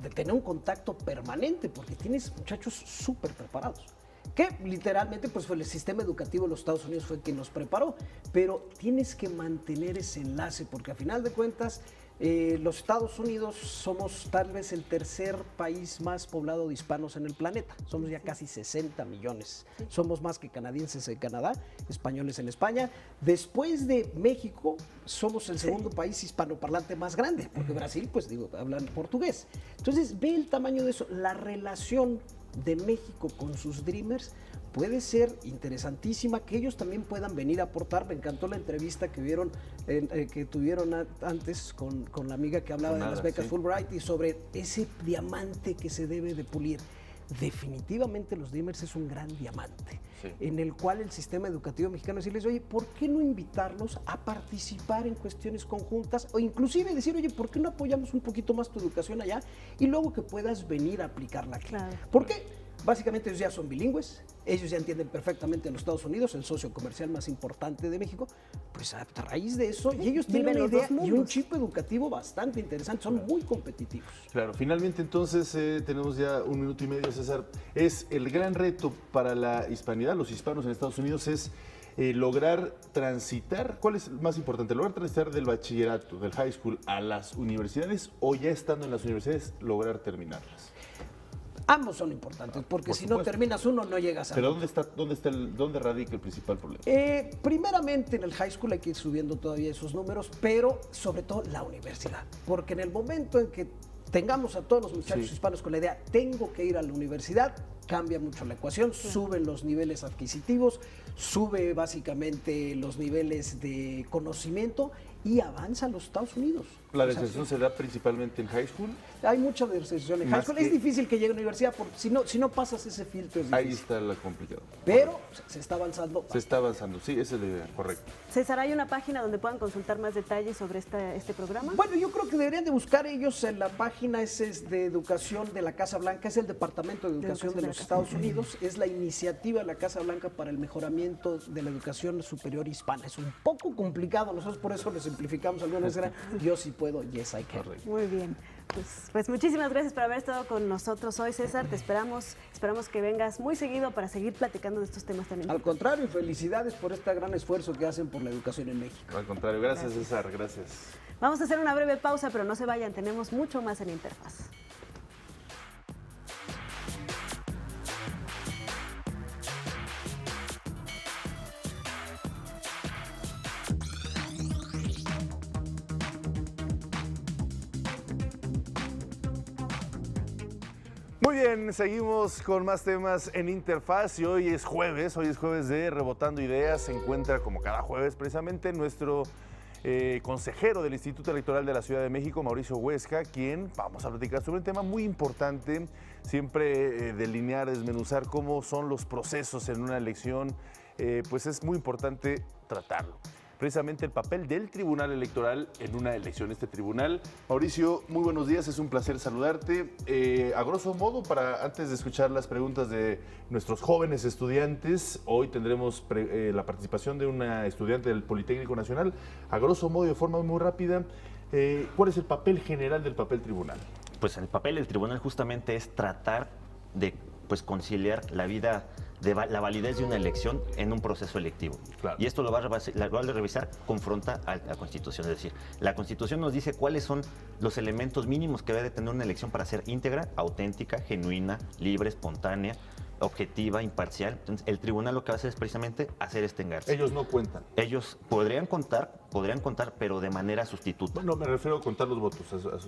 de tener un contacto permanente porque tienes muchachos súper preparados. Que literalmente pues fue el sistema educativo de los Estados Unidos fue quien los preparó, pero tienes que mantener ese enlace porque a final de cuentas los Estados Unidos somos tal vez el tercer país más poblado de hispanos en el planeta, somos ya casi 60 millones, somos más que canadienses en Canadá, españoles en España, después de México somos el segundo país hispanoparlante más grande, porque Brasil pues hablan portugués, entonces ve el tamaño de eso, la relación de México con sus Dreamers puede ser interesantísima, que ellos también puedan venir a aportar. Me encantó la entrevista que tuvieron antes con la amiga que hablaba de las becas Fulbright y sobre ese diamante que se debe de pulir. Definitivamente los Dreamers es un gran diamante, en el cual el sistema educativo mexicano decirles, oye, ¿por qué no invitarlos a participar en cuestiones conjuntas? O inclusive decir, oye, ¿por qué no apoyamos un poquito más tu educación allá? Y luego que puedas venir a aplicarla aquí. Claro. ¿Por qué? Básicamente ellos ya son bilingües, ellos ya entienden perfectamente a los Estados Unidos, el socio comercial más importante de México, pues a raíz de eso, y ellos tienen una idea y un chip educativo bastante interesante, son muy competitivos. Claro, finalmente entonces tenemos ya 1 minuto y medio, César. Es el gran reto para la hispanidad, los hispanos en Estados Unidos es lograr transitar, ¿cuál es más importante? ¿Lograr transitar del bachillerato, del high school a las universidades o ya estando en las universidades lograr terminarlas? Ambos son importantes, porque si no terminas uno, no llegas a ¿Pero dónde radica el principal problema? Primeramente en el high school hay que ir subiendo todavía esos números, pero sobre todo la universidad, porque en el momento en que tengamos a todos los muchachos hispanos con la idea, tengo que ir a la universidad, cambia mucho la ecuación, suben los niveles adquisitivos, sube básicamente los niveles de conocimiento y avanza a los Estados Unidos. ¿La deserción se da principalmente en high school? Hay mucha deserción en high school. Es difícil que llegue a la universidad, porque si no pasas ese filtro es difícil. Ahí está la complicado. Pero se está avanzando. Se está avanzando, sí, ese es el correcto. César, ¿hay una página donde puedan consultar más detalles sobre este programa? Bueno, yo creo que deberían de buscar ellos en la página es de educación de la Casa Blanca, es el Departamento de Educación de los Estados Unidos, es la iniciativa de la Casa Blanca para el mejoramiento de la educación superior hispana. Es un poco complicado, nosotros por eso lo simplificamos algunas veces. Yo sí puedo, yes I can. Muy bien. Pues muchísimas gracias por haber estado con nosotros hoy, César. Te esperamos que vengas muy seguido para seguir platicando de estos temas también. Al contrario, felicidades por este gran esfuerzo que hacen por la educación en México. Al contrario, gracias César, gracias. Vamos a hacer una breve pausa, pero no se vayan, tenemos mucho más en Interfaz. Muy bien, seguimos con más temas en Interfaz y hoy es jueves de Rebotando Ideas. Se encuentra como cada jueves precisamente nuestro consejero del Instituto Electoral de la Ciudad de México, Mauricio Huesca, quien vamos a platicar sobre un tema muy importante, siempre delinear, desmenuzar cómo son los procesos en una elección, pues es muy importante tratarlo. Precisamente el papel del Tribunal Electoral en una elección. Este tribunal, Mauricio, muy buenos días, es un placer saludarte. A grosso modo, antes de escuchar las preguntas de nuestros jóvenes estudiantes, hoy tendremos la participación de una estudiante del Politécnico Nacional. A grosso modo, de forma muy rápida, ¿Cuál es el papel general del papel tribunal? Pues el papel del tribunal justamente es tratar de conciliar la validez de una elección en un proceso electivo. Claro. Y esto lo va a revisar, confronta a la Constitución. Es decir, la Constitución nos dice cuáles son los elementos mínimos que debe de tener una elección para ser íntegra, auténtica, genuina, libre, espontánea, objetiva, imparcial. Entonces, el tribunal lo que va a hacer es precisamente hacer este engarce. Ellos no cuentan. Ellos podrían contar, pero de manera sustituta. No, me refiero a contar los votos.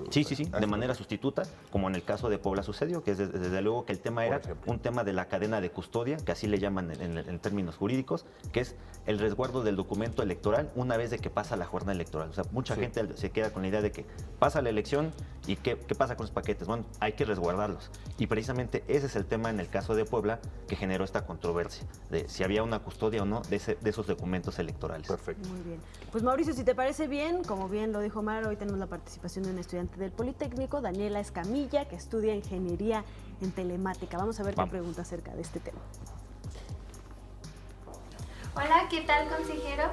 Sí, de manera sustituta, como en el caso de Puebla sucedió, que es desde luego que el tema era un tema de la cadena de custodia, que así le llaman en términos jurídicos, que es el resguardo del documento electoral una vez de que pasa la jornada electoral. O sea, mucha gente se queda con la idea de que pasa la elección y ¿qué pasa con los paquetes? Bueno, hay que resguardarlos. Y precisamente ese es el tema en el caso de Puebla que generó esta controversia, de si había una custodia o no de esos documentos electorales. Perfecto. Muy bien. Pues Mauricio, si te parece bien, como bien lo dijo Mar, hoy tenemos la participación de una estudiante del Politécnico, Daniela Escamilla, que estudia Ingeniería en Telemática. Vamos a ver qué pregunta acerca de este tema. Hola, ¿qué tal, consejero?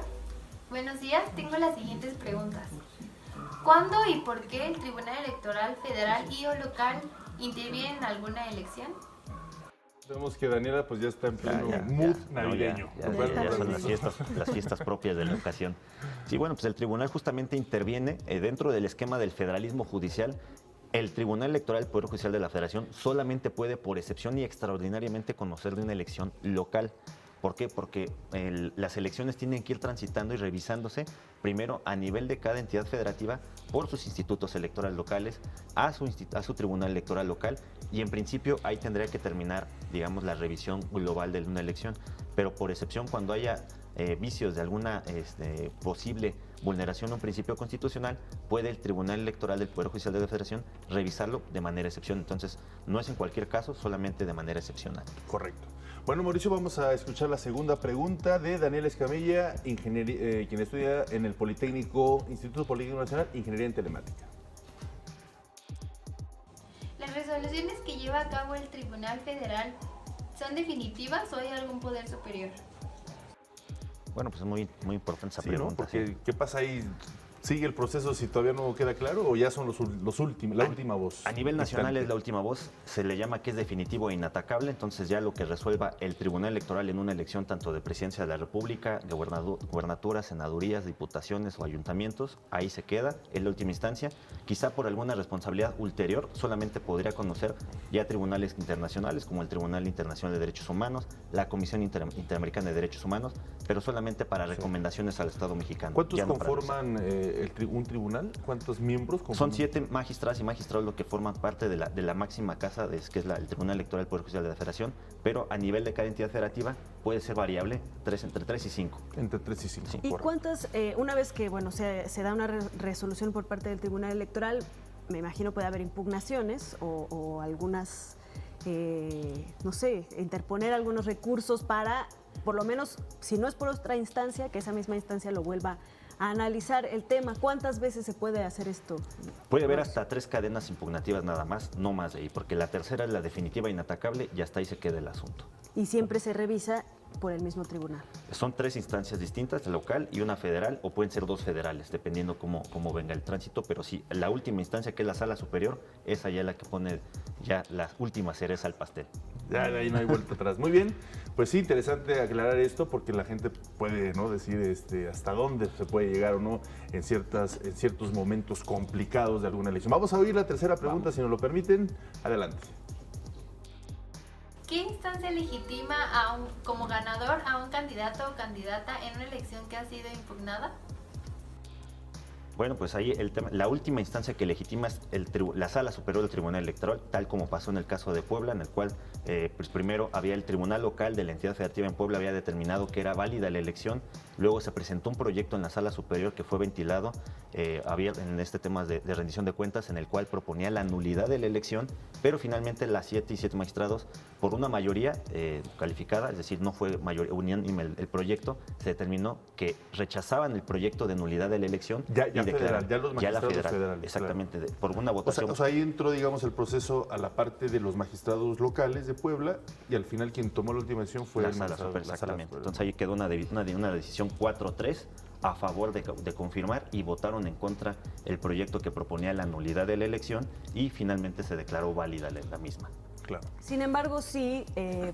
Buenos días, tengo las siguientes preguntas. ¿Cuándo y por qué el Tribunal Electoral Federal y o local interviene en alguna elección? Vemos que Daniela pues ya está en pleno mood navideño. Ya son las fiestas propias de la ocasión. Sí, bueno, pues el tribunal justamente interviene dentro del esquema del federalismo judicial. El Tribunal Electoral del Poder Judicial de la Federación solamente puede, por excepción y extraordinariamente, conocer de una elección local. ¿Por qué? Porque las elecciones tienen que ir transitando y revisándose primero a nivel de cada entidad federativa por sus institutos electorales locales, a su tribunal electoral local, y en principio ahí tendría que terminar, digamos, la revisión global de una elección. Pero por excepción, cuando haya vicios de alguna posible vulneración a un principio constitucional, puede el Tribunal Electoral del Poder Judicial de la Federación revisarlo de manera excepcional. Entonces, no es en cualquier caso, solamente de manera excepcional. Correcto. Bueno, Mauricio, vamos a escuchar la segunda pregunta de Daniela Escamilla, quien estudia en el Instituto Politécnico Nacional, Ingeniería en Telemática. ¿Las resoluciones que lleva a cabo el Tribunal Federal son definitivas o hay algún poder superior? Bueno, pues es muy importante esa Sí, pregunta. ¿no? Porque, ¿qué pasa ahí? ¿Sigue el proceso si todavía no queda claro o ya son la última voz? A nivel nacional es la última voz, se le llama que es definitivo e inatacable, entonces ya lo que resuelva el Tribunal Electoral en una elección tanto de Presidencia de la República, de gubernaturas, senadurías, diputaciones o ayuntamientos, ahí se queda, es la última instancia. Quizá por alguna responsabilidad ulterior solamente podría conocer ya tribunales internacionales como el Tribunal Internacional de Derechos Humanos, la Comisión Interamericana de Derechos Humanos, pero solamente para recomendaciones al Estado mexicano. ¿Cuántos conforman un tribunal? ¿Cuántos miembros conforman? Son 7 magistradas y magistrados lo que forman parte de la máxima casa, que es el Tribunal Electoral del Poder Judicial de la Federación, pero a nivel de cada entidad federativa puede ser variable, entre 3 y 5. Entre 3 y 5. Sí. ¿Y cuántas, una vez que se da una resolución por parte del Tribunal Electoral, me imagino puede haber impugnaciones o algunas, no sé, interponer algunos recursos para, por lo menos, si no es por otra instancia, que esa misma instancia lo vuelva a analizar el tema? ¿Cuántas veces se puede hacer esto? Puede haber hasta 3 cadenas impugnativas nada más, no más de ahí, porque la tercera es la definitiva e inatacable y hasta ahí se queda el asunto. Y siempre se revisa por el mismo tribunal. Son 3 instancias distintas, la local y una federal, o pueden ser 2 federales, dependiendo cómo venga el tránsito, pero sí, la última instancia, que es la sala superior, esa ya es la que pone ya la última cereza al pastel. Ya ahí no hay vuelta atrás. Muy bien, pues sí, interesante aclarar esto porque la gente puede, ¿no?, decir hasta dónde se puede llegar o no en ciertos momentos complicados de alguna elección. Vamos a oír la tercera pregunta, si nos lo permiten. Adelante. ¿Qué instancia legitima como ganador a un candidato o candidata en una elección que ha sido impugnada? Bueno, pues ahí la última instancia que legitima es la Sala Superior del Tribunal Electoral, tal como pasó en el caso de Puebla, en el cual pues primero había el Tribunal Local de la entidad federativa en Puebla, había determinado que era válida la elección, luego se presentó un proyecto en la Sala Superior que fue ventilado, había en este tema de rendición de cuentas, en el cual proponía la nulidad de la elección, pero finalmente las 7 magistrados, por una mayoría calificada, es decir, no fue unánime el proyecto, se determinó que rechazaban el proyecto de nulidad de la elección. Ya los magistrados federales. Exactamente, claro. Por una votación. O sea, ahí entró, digamos, el proceso a la parte de los magistrados locales de Puebla y al final quien tomó la última decisión fue la sala superior. Exactamente. Entonces ahí quedó una decisión 4-3 a favor de confirmar y votaron en contra el proyecto que proponía la nulidad de la elección y finalmente se declaró válida la misma. Claro. Sin embargo, sí,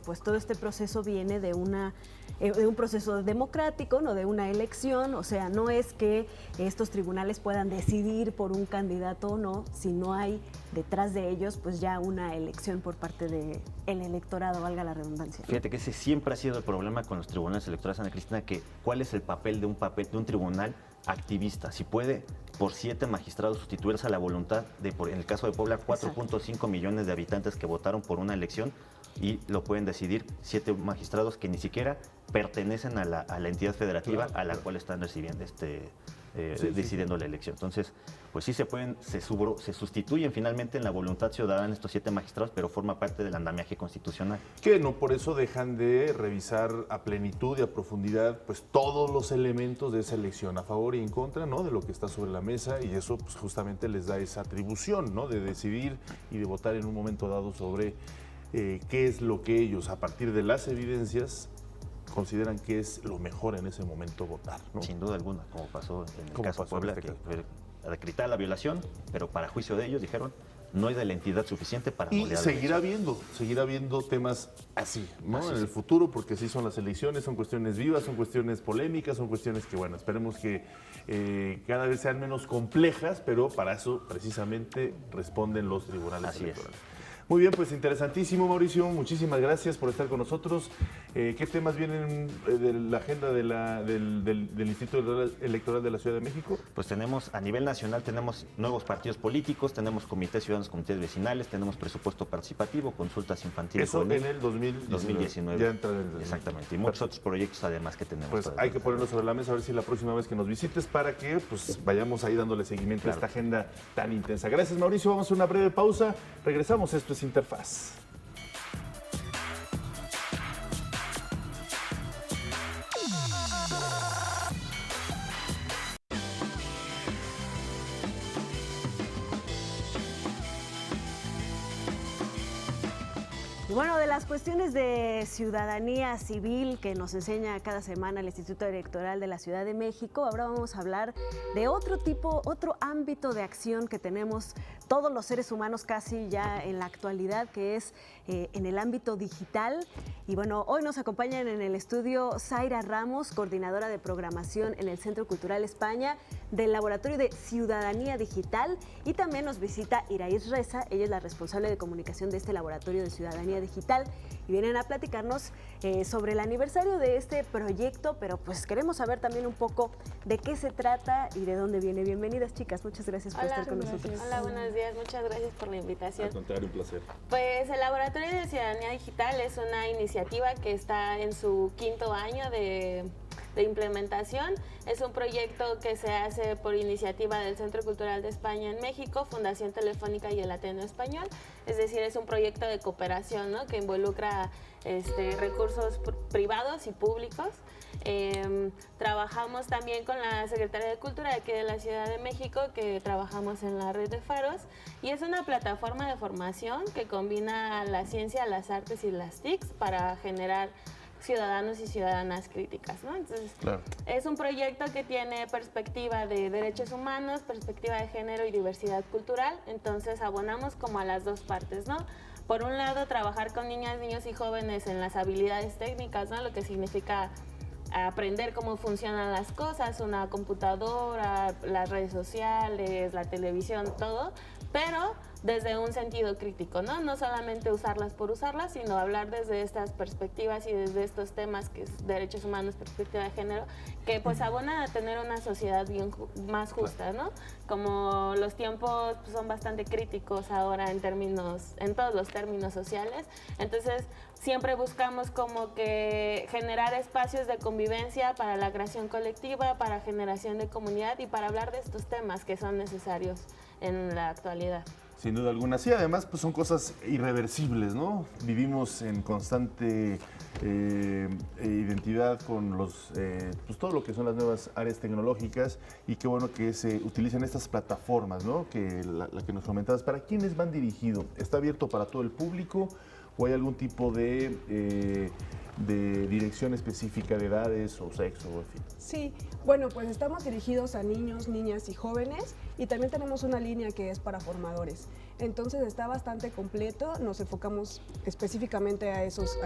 pues todo este proceso viene de un proceso democrático, no de una elección, o sea, no es que estos tribunales puedan decidir por un candidato o no, si no hay detrás de ellos pues ya una elección por parte del electorado, valga la redundancia. Fíjate que ese siempre ha sido el problema con los tribunales electorales, Ana Cristina, que cuál es el papel de un tribunal activista, si puede por 7 magistrados sustituirse a la voluntad de, en el caso de Puebla, 4.5 millones de habitantes que votaron por una elección y lo pueden decidir 7 magistrados que ni siquiera pertenecen a la entidad federativa a la cual están recibiendo decidiendo la elección. Entonces, pues sí se sustituyen finalmente en la voluntad ciudadana estos 7 magistrados, pero forma parte del andamiaje constitucional. Que no por eso dejan de revisar a plenitud y a profundidad pues todos los elementos de esa elección, a favor y en contra, ¿no?, de lo que está sobre la mesa, y eso pues justamente les da esa atribución, ¿no?, de decidir y de votar en un momento dado sobre qué es lo que ellos, a partir de las evidencias, consideran que es lo mejor en ese momento votar, ¿no? Sin duda alguna, como pasó en el caso de Puebla, que fue decretada la violación, pero para juicio de ellos dijeron no hay de la entidad suficiente para y seguirá habiendo temas así, ¿no? Así en el futuro, porque sí son las elecciones, son cuestiones vivas, son cuestiones polémicas, son cuestiones que, bueno, esperemos que cada vez sean menos complejas, pero para eso precisamente responden los tribunales electorales. Muy bien, pues interesantísimo, Mauricio. Muchísimas gracias por estar con nosotros. ¿Qué temas vienen de la agenda del Instituto Electoral de la Ciudad de México? Pues tenemos, a nivel nacional, tenemos nuevos partidos políticos, tenemos comités ciudadanos, comités vecinales, tenemos presupuesto participativo, consultas infantiles. Eso en el 2019. Ya entra el... Exactamente. Y muchos otros proyectos además que tenemos. Pues hay que ponerlo sobre la mesa a ver si la próxima vez que nos visites para que pues vayamos ahí dándole seguimiento a esta agenda tan intensa. Gracias, Mauricio. Vamos a una breve pausa. Regresamos. Esto es Interfaz. Bueno, de las cuestiones de ciudadanía civil que nos enseña cada semana el Instituto Electoral de la Ciudad de México, ahora vamos a hablar de otro ámbito de acción que tenemos todos los seres humanos casi ya en la actualidad, que es en el ámbito digital. Y bueno, hoy nos acompañan en el estudio Zaira Ramos, coordinadora de programación en el Centro Cultural España del Laboratorio de Ciudadanía Digital, y también nos visita Iraís Reza, ella es la responsable de comunicación de este Laboratorio de Ciudadanía Digital, y vienen a platicarnos sobre el aniversario de este proyecto, pero pues queremos saber también un poco de qué se trata y de dónde viene. Bienvenidas, chicas, muchas gracias por estar con nosotros. Hola, buenos días, muchas gracias por la invitación. Al contrario, un placer. Pues el Laboratorio de Ciudadanía Digital es una iniciativa que está en su 5º año de implementación. Es un proyecto que se hace por iniciativa del Centro Cultural de España en México, Fundación Telefónica y el Ateneo Español. Es decir, es un proyecto de cooperación, ¿no?, que involucra recursos privados y públicos. Trabajamos también con la Secretaría de Cultura de aquí de la Ciudad de México, que trabajamos en la red de Faros, y es una plataforma de formación que combina la ciencia, las artes y las TICs para generar ciudadanos y ciudadanas críticas, ¿no? Entonces, claro, es un proyecto que tiene perspectiva de derechos humanos, perspectiva de género y diversidad cultural, entonces abonamos como a las dos partes, ¿no? Por un lado, trabajar con niñas, niños y jóvenes en las habilidades técnicas, ¿no?, lo que significa aprender cómo funcionan las cosas, una computadora, las redes sociales, la televisión, todo, pero desde un sentido crítico, ¿no? No solamente usarlas por usarlas, sino hablar desde estas perspectivas y desde estos temas que es derechos humanos, perspectiva de género, que pues abonan a tener una sociedad más justa, ¿no? Como los tiempos pues, son bastante críticos ahora en todos los términos sociales, entonces siempre buscamos como que generar espacios de convivencia para la creación colectiva, para generación de comunidad y para hablar de estos temas que son necesarios en la actualidad. Sin duda alguna. Sí, además pues son cosas irreversibles, ¿no? Vivimos en constante identidad con pues todo lo que son las nuevas áreas tecnológicas, y qué bueno que se utilicen estas plataformas, ¿no? Que la que nos comentabas. ¿Para quiénes van dirigido? ¿Está abierto para todo el público ¿O hay algún tipo de dirección específica de edades o sexo, en fin? Sí, bueno, pues estamos dirigidos a niños, niñas y jóvenes, y también tenemos una línea que es para formadores. Entonces está bastante completo, nos enfocamos específicamente a esos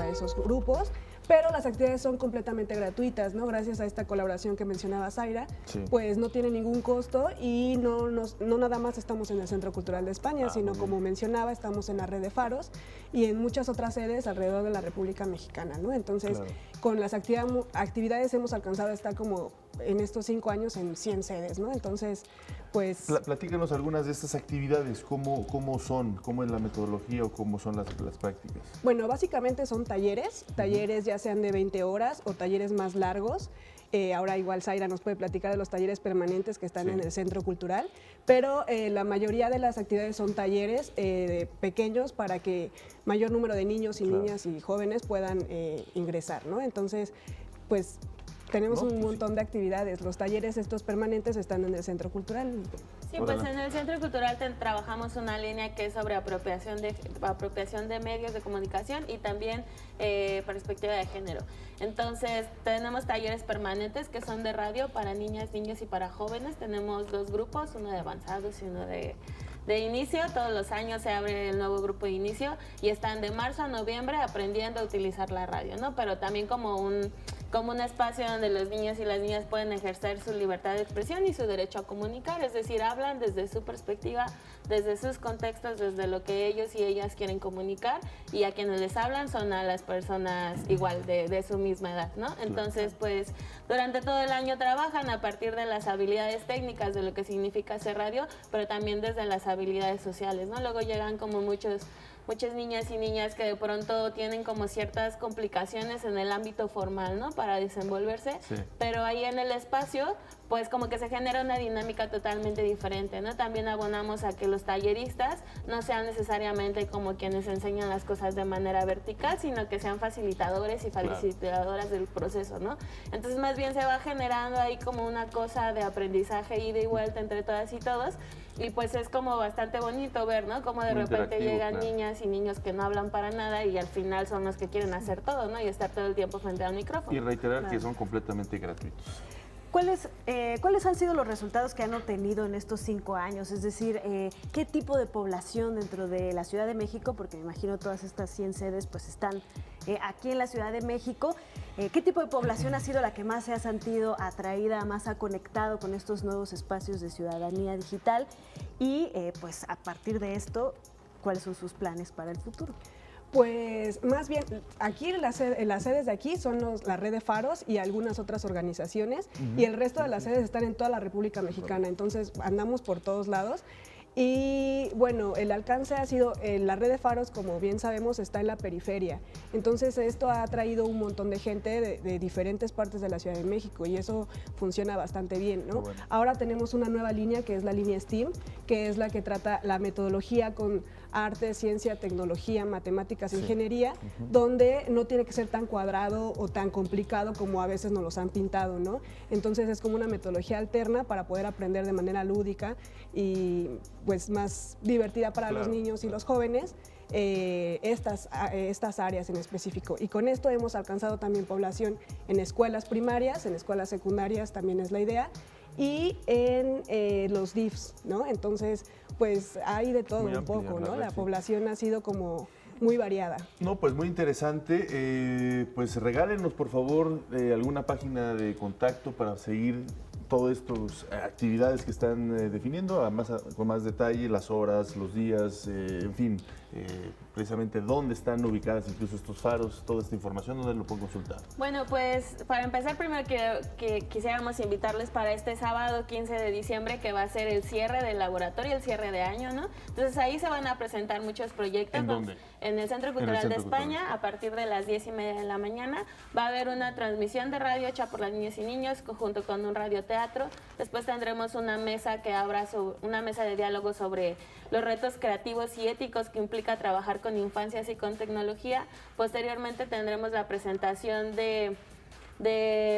grupos, pero las actividades son completamente gratuitas, ¿no? Gracias a esta colaboración que mencionaba Zaira, sí, pues no tiene ningún costo y no nada más estamos en el Centro Cultural de España, sino como mencionaba, estamos en la red de faros y en muchas otras sedes alrededor de la República Mexicana, ¿no? Entonces, claro, con las actividades hemos alcanzado a estar como en estos 5 años en 100 sedes, ¿no? Entonces, pues... Platícanos algunas de estas actividades, ¿cómo son? ¿Cómo es la metodología o cómo son las prácticas? Bueno, básicamente son talleres ya sean de 20 horas o talleres más largos. Ahora igual Zaira nos puede platicar de los talleres permanentes que están en el Centro Cultural, pero la mayoría de las actividades son talleres pequeños para que mayor número de niños y niñas y jóvenes puedan ingresar, ¿no? Entonces, pues... tenemos un montón de actividades. Los talleres estos permanentes están en el Centro Cultural. Sí, pues en el Centro Cultural trabajamos una línea que es sobre apropiación de medios de comunicación y también perspectiva de género. Entonces, tenemos talleres permanentes que son de radio para niñas, niños y para jóvenes. Tenemos 2 grupos, uno de avanzados y uno de inicio. Todos los años se abre el nuevo grupo de inicio y están de marzo a noviembre aprendiendo a utilizar la radio, ¿no? Pero también como un espacio donde los niños y las niñas pueden ejercer su libertad de expresión y su derecho a comunicar, es decir, hablan desde su perspectiva, desde sus contextos, desde lo que ellos y ellas quieren comunicar, y a quienes les hablan son a las personas igual de su misma edad, ¿no? Entonces, pues, durante todo el año trabajan a partir de las habilidades técnicas de lo que significa hacer radio, pero también desde las habilidades sociales, ¿no? Luego llegan como muchas niñas y niñas que de pronto tienen como ciertas complicaciones en el ámbito formal, ¿no? Para desenvolverse, pero ahí en el espacio, pues como que se genera una dinámica totalmente diferente, ¿no? También abonamos a que los talleristas no sean necesariamente como quienes enseñan las cosas de manera vertical, sino que sean facilitadores y facilitadoras del proceso, ¿no? Entonces más bien se va generando ahí como una cosa de aprendizaje ida y vuelta entre todas y todos, y pues es como bastante bonito ver, ¿no? Como de repente llegan niñas y niños que no hablan para nada y al final son los que quieren hacer todo, ¿no? Y estar todo el tiempo frente al micrófono. Y reiterar que son completamente gratuitos. ¿Cuáles han sido los resultados que han obtenido en estos 5 años? Es decir, ¿qué tipo de población dentro de la Ciudad de México, porque me imagino todas estas 100 sedes pues están aquí en la Ciudad de México, qué tipo de población ha sido la que más se ha sentido atraída, más ha conectado con estos nuevos espacios de ciudadanía digital? Y pues a partir de esto, ¿cuáles son sus planes para el futuro? Pues más bien, aquí las sedes de aquí son la red de faros y algunas otras organizaciones, y el resto de las sedes están en toda la República Mexicana, entonces andamos por todos lados. Y bueno, el alcance ha sido, la red de faros, como bien sabemos, está en la periferia. Entonces esto ha atraído un montón de gente de diferentes partes de la Ciudad de México y eso funciona bastante bien, ¿no? Bueno. Ahora tenemos una nueva línea que es la línea STEAM, que es la que trata la metodología con arte, ciencia, tecnología, matemáticas, ingeniería, donde no tiene que ser tan cuadrado o tan complicado como a veces nos los han pintado, ¿no? Entonces es como una metodología alterna para poder aprender de manera lúdica y pues más divertida para los niños y los jóvenes estas áreas en específico. Y con esto hemos alcanzado también población en escuelas primarias, en escuelas secundarias también es la idea, y en los DIFs, ¿no? Entonces, pues hay de todo un poco, ¿no? La población ha sido como muy variada. No, pues muy interesante. Pues regálenos, por favor, alguna página de contacto para seguir todas estas actividades que están definiendo, además con más detalle, las horas, los días, en fin, precisamente dónde están ubicadas incluso estos faros, toda esta información, ¿dónde lo pueden consultar? Bueno, pues para empezar, primero que quisiéramos invitarles para este sábado 15 de diciembre, que va a ser el cierre del laboratorio, el cierre de año, ¿no? Entonces ahí se van a presentar muchos proyectos. ¿En dónde? En el Centro Cultural de España, a partir de las 10:30 de la mañana. Va a haber una transmisión de radio hecha por las niñas y niños, junto con un radioteatro. Después tendremos una mesa que abra una mesa de diálogo sobre los retos creativos y éticos que implica trabajar con infancias y con tecnología. Posteriormente tendremos la presentación de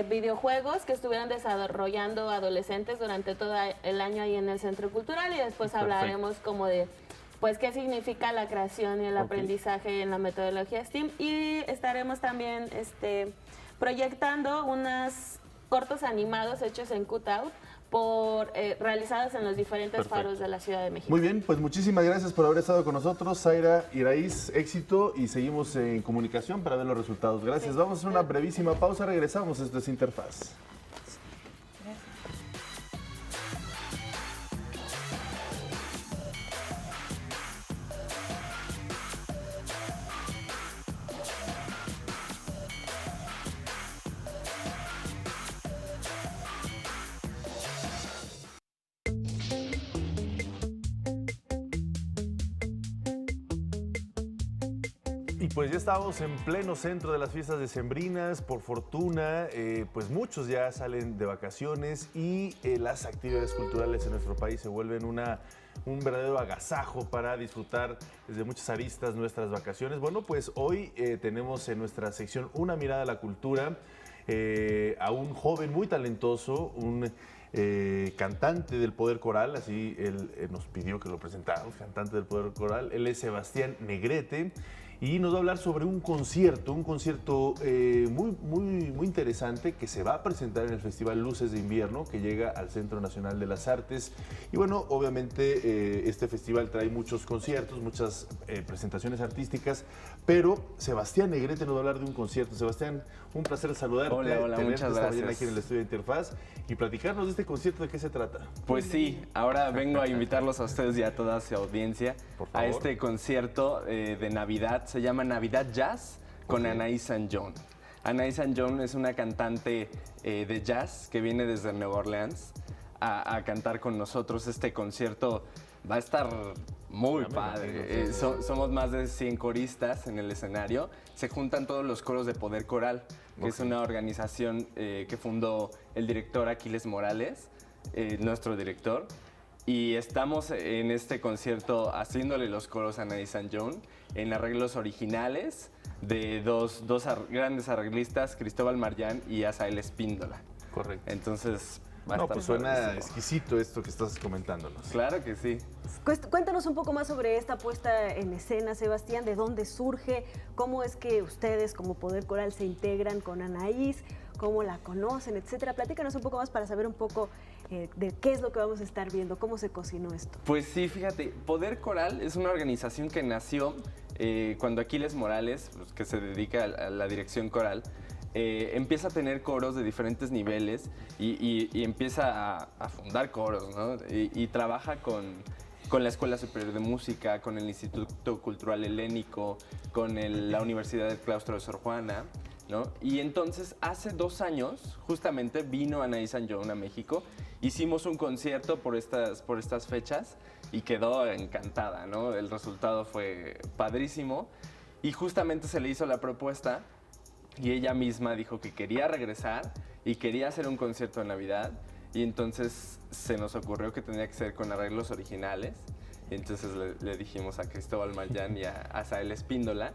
videojuegos que estuvieron desarrollando adolescentes durante todo el año ahí en el Centro Cultural, y después hablaremos como de pues qué significa la creación y el aprendizaje en la metodología STEAM, y estaremos también proyectando unos cortos animados hechos en Cutout realizados en los diferentes faros de la Ciudad de México. Muy bien, pues muchísimas gracias por haber estado con nosotros, Zaira Iraíz, éxito, y seguimos en comunicación para ver los resultados. Gracias. Vamos a hacer una brevísima pausa, regresamos. Esto es Interfaz. Y pues ya estamos en pleno centro de las fiestas decembrinas. Por fortuna, pues muchos ya salen de vacaciones y las actividades culturales en nuestro país se vuelven un verdadero agasajo para disfrutar desde muchas aristas nuestras vacaciones. Bueno, pues hoy tenemos en nuestra sección Una mirada a la cultura a un joven muy talentoso, un cantante del Poder Coral, así él nos pidió que lo presentáramos, cantante del Poder Coral. Él es Sebastián Negrete. Y nos va a hablar sobre un concierto muy interesante que se va a presentar en el Festival Luces de Invierno, que llega al Centro Nacional de las Artes. Y bueno, obviamente este festival trae muchos conciertos, muchas presentaciones artísticas, pero Sebastián Negrete nos va a hablar de un concierto. Sebastián, un placer saludarte. Hola, muchas gracias. Aquí en el estudio de Interfaz y platicarnos de este concierto, ¿de qué se trata? Pues sí, ahora vengo a invitarlos a ustedes y a toda su audiencia a este concierto de Navidad. Se llama Navidad Jazz con Anaí St. John. Anaí St. John es una cantante de jazz que viene desde Nueva Orleans a cantar con nosotros. Este concierto va a estar muy padre. Somos más de 100 coristas en el escenario. Se juntan todos los coros de Poder Coral, que es una organización que fundó el director Aquiles Morales, nuestro director. Y estamos en este concierto haciéndole los coros a Anaí St. John en arreglos originales de dos grandes arreglistas, Cristóbal Marján y Asael Espíndola. Correcto. Entonces, pues suena exquisito esto que estás comentándonos. Claro que sí. Cuéntanos un poco más sobre esta puesta en escena, Sebastián, de dónde surge, cómo es que ustedes como Poder Coral se integran con Anaís, cómo la conocen, etcétera. Platícanos un poco más para saber un poco de qué es lo que vamos a estar viendo, cómo se cocinó esto. Pues sí, fíjate, Poder Coral es una organización que nació cuando Aquiles Morales, pues, que se dedica a la dirección coral, empieza a tener coros de diferentes niveles y empieza a fundar coros, ¿no? Y trabaja con la Escuela Superior de Música, con el Instituto Cultural Helénico, con la Universidad del Claustro de Sor Juana, ¿no? Y entonces hace 2 años justamente vino Anaí St. John a México, hicimos un concierto por estas fechas y quedó encantada, ¿no? El resultado fue padrísimo y justamente se le hizo la propuesta y ella misma dijo que quería regresar y quería hacer un concierto de Navidad y entonces se nos ocurrió que tenía que ser con arreglos originales y entonces le dijimos a Cristóbal Marján y a Asael Espíndola.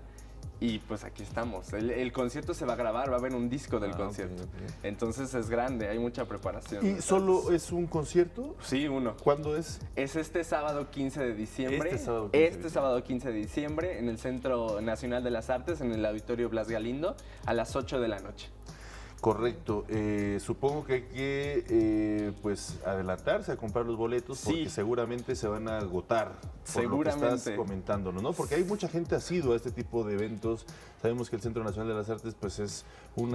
Y pues aquí estamos. El concierto se va a grabar, va a haber un disco del concierto. Okay. Entonces es grande, hay mucha preparación. ¿Y solo es un concierto? Sí, uno. ¿Cuándo es? Es este sábado 15 de diciembre. Sábado 15 de diciembre en el Centro Nacional de las Artes, en el Auditorio Blas Galindo, a las 8 de la noche. Correcto. Supongo que hay que pues adelantarse a comprar los boletos porque seguramente se van a agotar. Seguramente. Por lo que estás comentándonos, ¿no? Porque hay mucha gente asidua a este tipo de eventos. Sabemos que el Centro Nacional de las Artes pues es un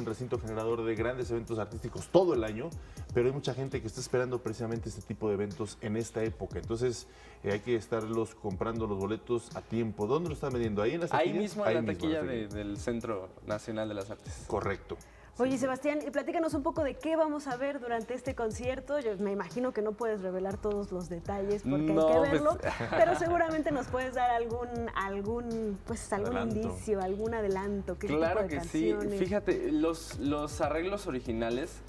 recinto generador de grandes eventos artísticos todo el año, pero hay mucha gente que está esperando precisamente este tipo de eventos en esta época. Entonces hay que estarlos comprando los boletos a tiempo. ¿Dónde lo están vendiendo? ¿Ahí en las taquillas? Ahí mismo en la taquilla del Centro Nacional de las Artes. Correcto. Oye, Sebastián, platícanos un poco de qué vamos a ver durante este concierto. Yo me imagino que no puedes revelar todos los detalles porque hay que verlo, pero seguramente nos puedes dar algún indicio, algún adelanto. ¿Qué claro tipo de que canciones? Sí. Fíjate, los arreglos originales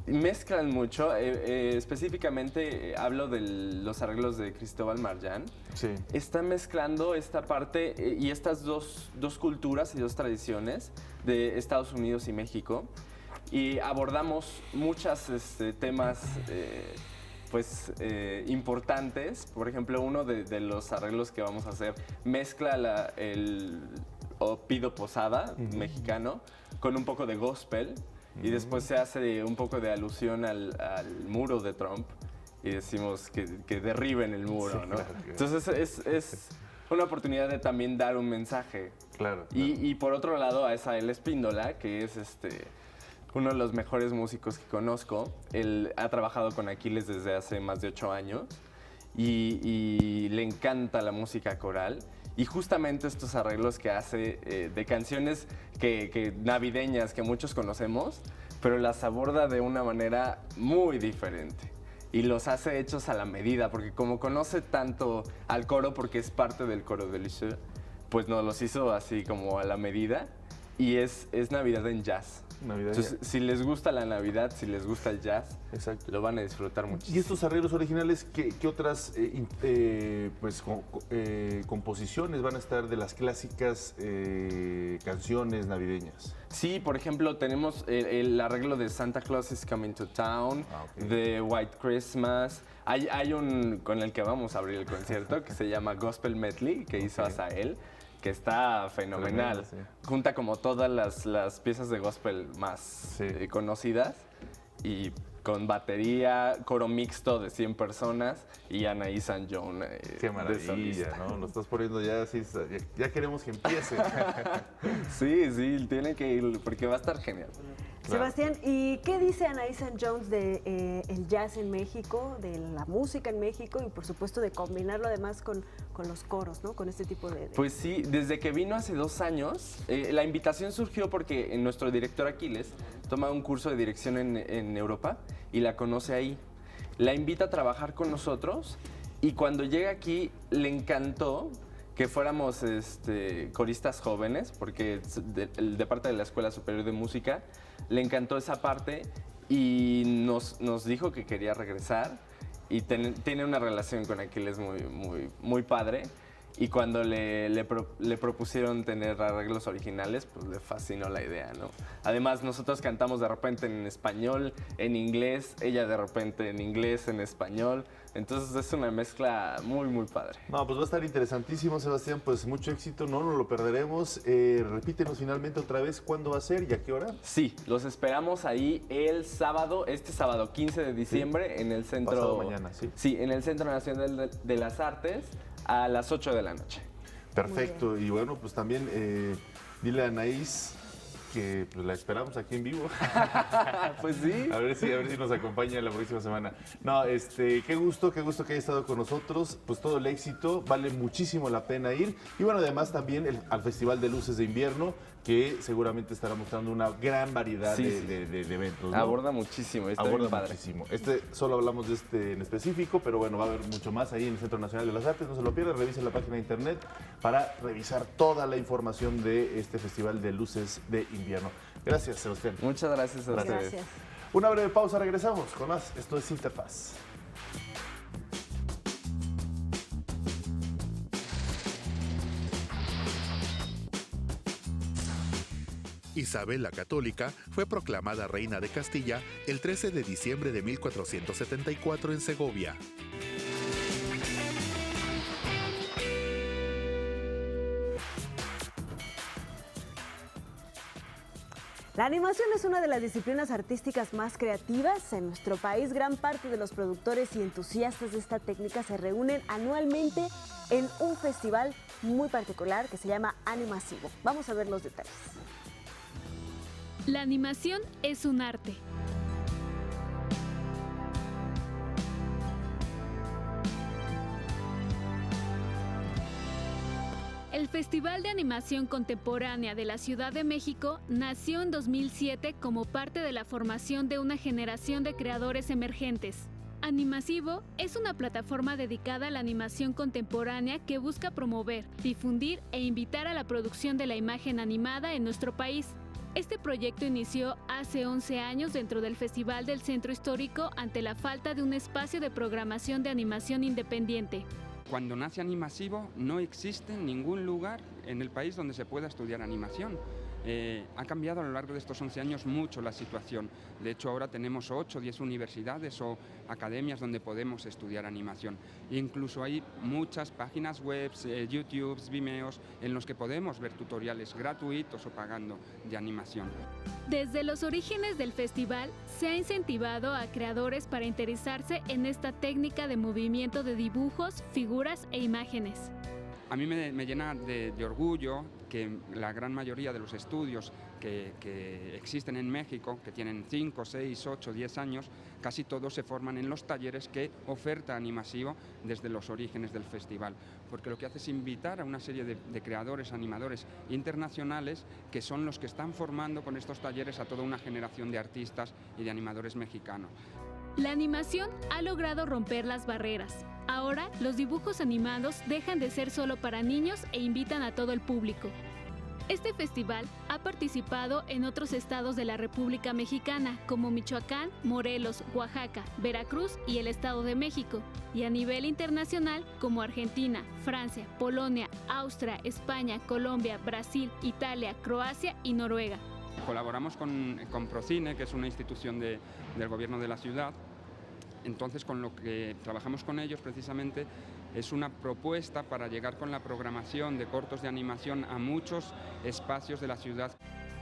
mezclan mucho, específicamente hablo de los arreglos de Cristóbal Marján. Sí. Está mezclando esta parte y estas dos culturas y 2 tradiciones de Estados Unidos y México y abordamos muchos temas importantes. Por ejemplo, uno de los arreglos que vamos a hacer mezcla el Pido Posada mexicano con un poco de gospel y después se hace un poco de alusión al muro de Trump y decimos que derriben el muro, sí, ¿no? Claro. Entonces es una oportunidad de también dar un mensaje. Claro. Y por otro lado a Asael Espíndola, que es uno de los mejores músicos que conozco. Él ha trabajado con Aquiles desde hace más de 8 años y le encanta la música coral. Y justamente estos arreglos que hace de canciones que navideñas que muchos conocemos, pero las aborda de una manera muy diferente. Y los hace hechos a la medida, porque como conoce tanto al coro, porque es parte del coro de Lisieux, pues nos los hizo así como a la medida. Y es Navidad en jazz. Entonces, si les gusta la Navidad, si les gusta el jazz, exacto, lo van a disfrutar muchísimo. ¿Y estos arreglos originales, qué otras composiciones van a estar de las clásicas canciones navideñas? Sí, por ejemplo, tenemos el arreglo de Santa Claus is Coming to Town, de White Christmas. Hay un con el que vamos a abrir el concierto que se llama Gospel Medley, que hizo Asael, que está fenomenal. Sí. Junta como todas las piezas de gospel más conocidas y con batería, coro mixto de 100 personas y Anaí San John. Qué maravilla, ¿no? Lo estás poniendo ya, ya queremos que empiece. Sí, tiene que ir porque va a estar genial. Claro. Sebastián, ¿y qué dice Anaí San Jones de el jazz en México, de la música en México y por supuesto de combinarlo además con los coros, ¿no? Con este tipo de... Pues sí, desde que vino hace 2 años, la invitación surgió porque nuestro director Aquiles toma un curso de dirección en Europa y la conoce ahí. La invita a trabajar con nosotros y cuando llega aquí le encantó que fuéramos coristas jóvenes, porque de parte de la Escuela Superior de Música le encantó esa parte y nos dijo que quería regresar y tiene una relación con Aquiles muy padre. Y cuando le propusieron tener arreglos originales, pues le fascinó la idea, ¿no? Además, nosotros cantamos de repente en español, en inglés, ella de repente en inglés, en español. Entonces es una mezcla muy padre. No, pues va a estar interesantísimo, Sebastián. Pues mucho éxito, no nos lo perderemos. Repítenos finalmente otra vez cuándo va a ser y a qué hora. Sí, los esperamos ahí el sábado, este sábado 15 de diciembre, en el centro... Pasado mañana, sí. Sí, en el Centro Nacional de las Artes, a las 8 de la noche. Perfecto, y bueno, pues también dile a Anaís que pues, la esperamos aquí en vivo. Pues sí. A ver si nos acompaña la próxima semana. No, qué gusto que haya estado con nosotros. Pues todo el éxito, vale muchísimo la pena ir. Y bueno, además también al Festival de Luces de Invierno, que seguramente estará mostrando una gran variedad de eventos, ¿no? Aborda muchísimo, aborda muchísimo. Solo hablamos de este en específico, pero bueno, va a haber mucho más ahí en el Centro Nacional de las Artes. No se lo pierdan, revisen la página de internet para revisar toda la información de este Festival de Luces de Invierno. Gracias, Sebastián. Muchas gracias a ustedes. Gracias. Una breve pausa, regresamos con más. Esto es Interfaz. Isabel la Católica fue proclamada reina de Castilla el 13 de diciembre de 1474 en Segovia. La animación es una de las disciplinas artísticas más creativas. En nuestro país, gran parte de los productores y entusiastas de esta técnica se reúnen anualmente en un festival muy particular que se llama Animasivo. Vamos a ver los detalles. La animación es un arte. El Festival de Animación Contemporánea de la Ciudad de México nació en 2007 como parte de la formación de una generación de creadores emergentes. Animasivo es una plataforma dedicada a la animación contemporánea que busca promover, difundir e invitar a la producción de la imagen animada en nuestro país. Este proyecto inició hace 11 años dentro del Festival del Centro Histórico ante la falta de un espacio de programación de animación independiente. Cuando nace Animasivo no existe ningún lugar en el país donde se pueda estudiar animación. Ha cambiado a lo largo de estos 11 años mucho la situación. De hecho, ahora tenemos 8 o 10 universidades o academias donde podemos estudiar animación. E incluso hay muchas páginas web, YouTube, Vimeos, en los que podemos ver tutoriales gratuitos o pagando de animación. Desde los orígenes del festival, se ha incentivado a creadores para interesarse en esta técnica de movimiento de dibujos, figuras e imágenes. A mí me llena de orgullo que la gran mayoría de los estudios que existen en México, que tienen 5, 6, 8, 10 años, casi todos se forman en los talleres que oferta Animasivo desde los orígenes del festival, porque lo que hace es invitar a una serie de creadores, animadores internacionales, que son los que están formando con estos talleres a toda una generación de artistas y de animadores mexicanos. La animación ha logrado romper las barreras. Ahora, los dibujos animados dejan de ser solo para niños e invitan a todo el público. Este festival ha participado en otros estados de la República Mexicana, como Michoacán, Morelos, Oaxaca, Veracruz y el Estado de México, y a nivel internacional como Argentina, Francia, Polonia, Austria, España, Colombia, Brasil, Italia, Croacia y Noruega. Colaboramos con Procine, que es una institución del gobierno de la ciudad. Entonces, con lo que trabajamos con ellos precisamente es una propuesta para llegar con la programación de cortos de animación a muchos espacios de la ciudad.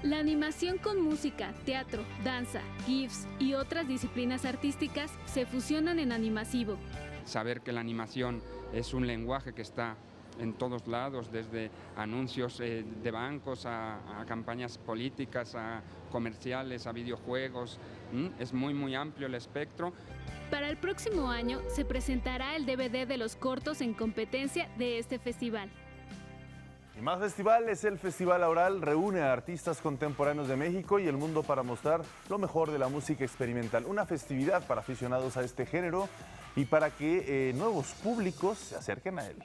La animación con música, teatro, danza, GIFs y otras disciplinas artísticas se fusionan en Animasivo. Saber que la animación es un lenguaje que está en todos lados, desde anuncios de bancos a campañas políticas, a comerciales, a videojuegos. Es muy amplio el espectro. Para el próximo año se presentará el DVD de los cortos en competencia de este festival. Y más festivales, el Festival Aural reúne a artistas contemporáneos de México y el mundo para mostrar lo mejor de la música experimental. Una festividad para aficionados a este género y para que nuevos públicos se acerquen a él.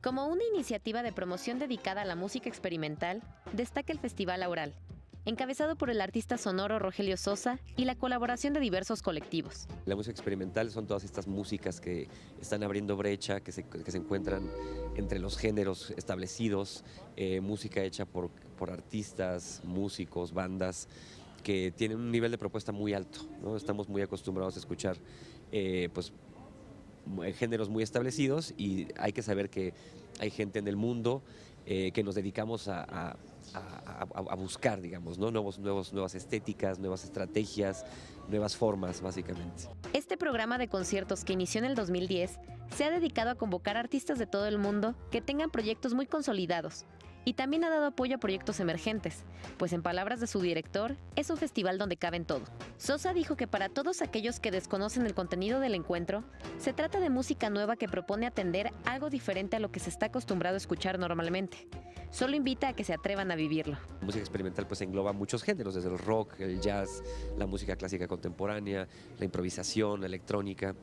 Como una iniciativa de promoción dedicada a la música experimental, destaca el Festival Aural, encabezado por el artista sonoro Rogelio Sosa y la colaboración de diversos colectivos. La música experimental son todas estas músicas que están abriendo brecha, que se encuentran entre los géneros establecidos, música hecha por artistas, músicos, bandas, que tienen un nivel de propuesta muy alto, ¿no? Estamos muy acostumbrados a escuchar géneros muy establecidos y hay que saber que hay gente en el mundo que nos dedicamos a buscar, digamos, ¿no? Nuevas estéticas, nuevas estrategias, nuevas formas, básicamente. Este programa de conciertos que inició en el 2010 se ha dedicado a convocar artistas de todo el mundo que tengan proyectos muy consolidados y también ha dado apoyo a proyectos emergentes, pues en palabras de su director, es un festival donde caben todo. Sosa dijo que para todos aquellos que desconocen el contenido del encuentro, se trata de música nueva que propone atender algo diferente a lo que se está acostumbrado a escuchar normalmente. Solo invita a que se atrevan a vivirlo. La música experimental pues engloba muchos géneros, desde el rock, el jazz, la música clásica contemporánea, la improvisación, la electrónica,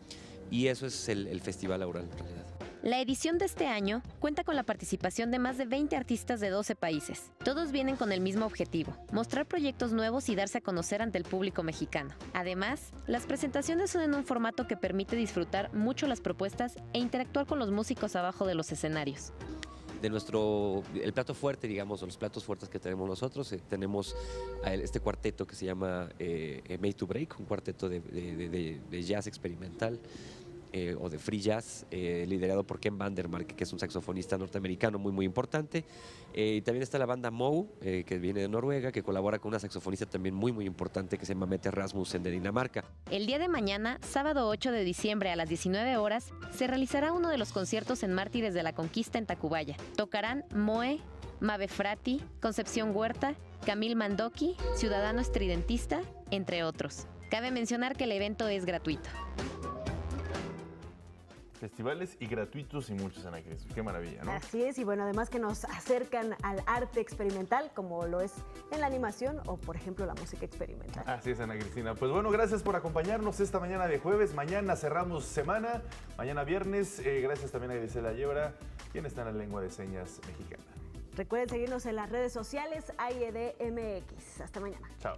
y eso es el Festival Aural en realidad. La edición de este año cuenta con la participación de más de 20 artistas de 12 países. Todos vienen con el mismo objetivo, mostrar proyectos nuevos y darse a conocer ante el público mexicano. Además, las presentaciones son en un formato que permite disfrutar mucho las propuestas e interactuar con los músicos abajo de los escenarios. El plato fuerte, digamos, o los platos fuertes que tenemos nosotros, tenemos este cuarteto que se llama Made to Break, un cuarteto de jazz experimental o de free jazz, liderado por Ken Vandermark, que es un saxofonista norteamericano muy importante. Y también está la banda Mou, que viene de Noruega, que colabora con una saxofonista también muy importante que se llama Mette Rasmussen de Dinamarca. El día de mañana, sábado 8 de diciembre a las 19 horas, se realizará uno de los conciertos en Mártires de la Conquista en Tacubaya. Tocarán Moe, Mabe Frati, Concepción Huerta, Camil Mandoki, Ciudadano Estridentista, entre otros. Cabe mencionar que el evento es gratuito. Festivales y gratuitos y muchos, Ana Cris. Qué maravilla, ¿no? Así es, y bueno, además que nos acercan al arte experimental, como lo es en la animación o, por ejemplo, la música experimental. Así es, Ana Cristina. Pues bueno, gracias por acompañarnos esta mañana de jueves. Mañana cerramos semana, mañana viernes. Gracias también a Grisela Yebra, quien está en la lengua de señas mexicana. Recuerden seguirnos en las redes sociales, AIEDMX. Hasta mañana. Chao.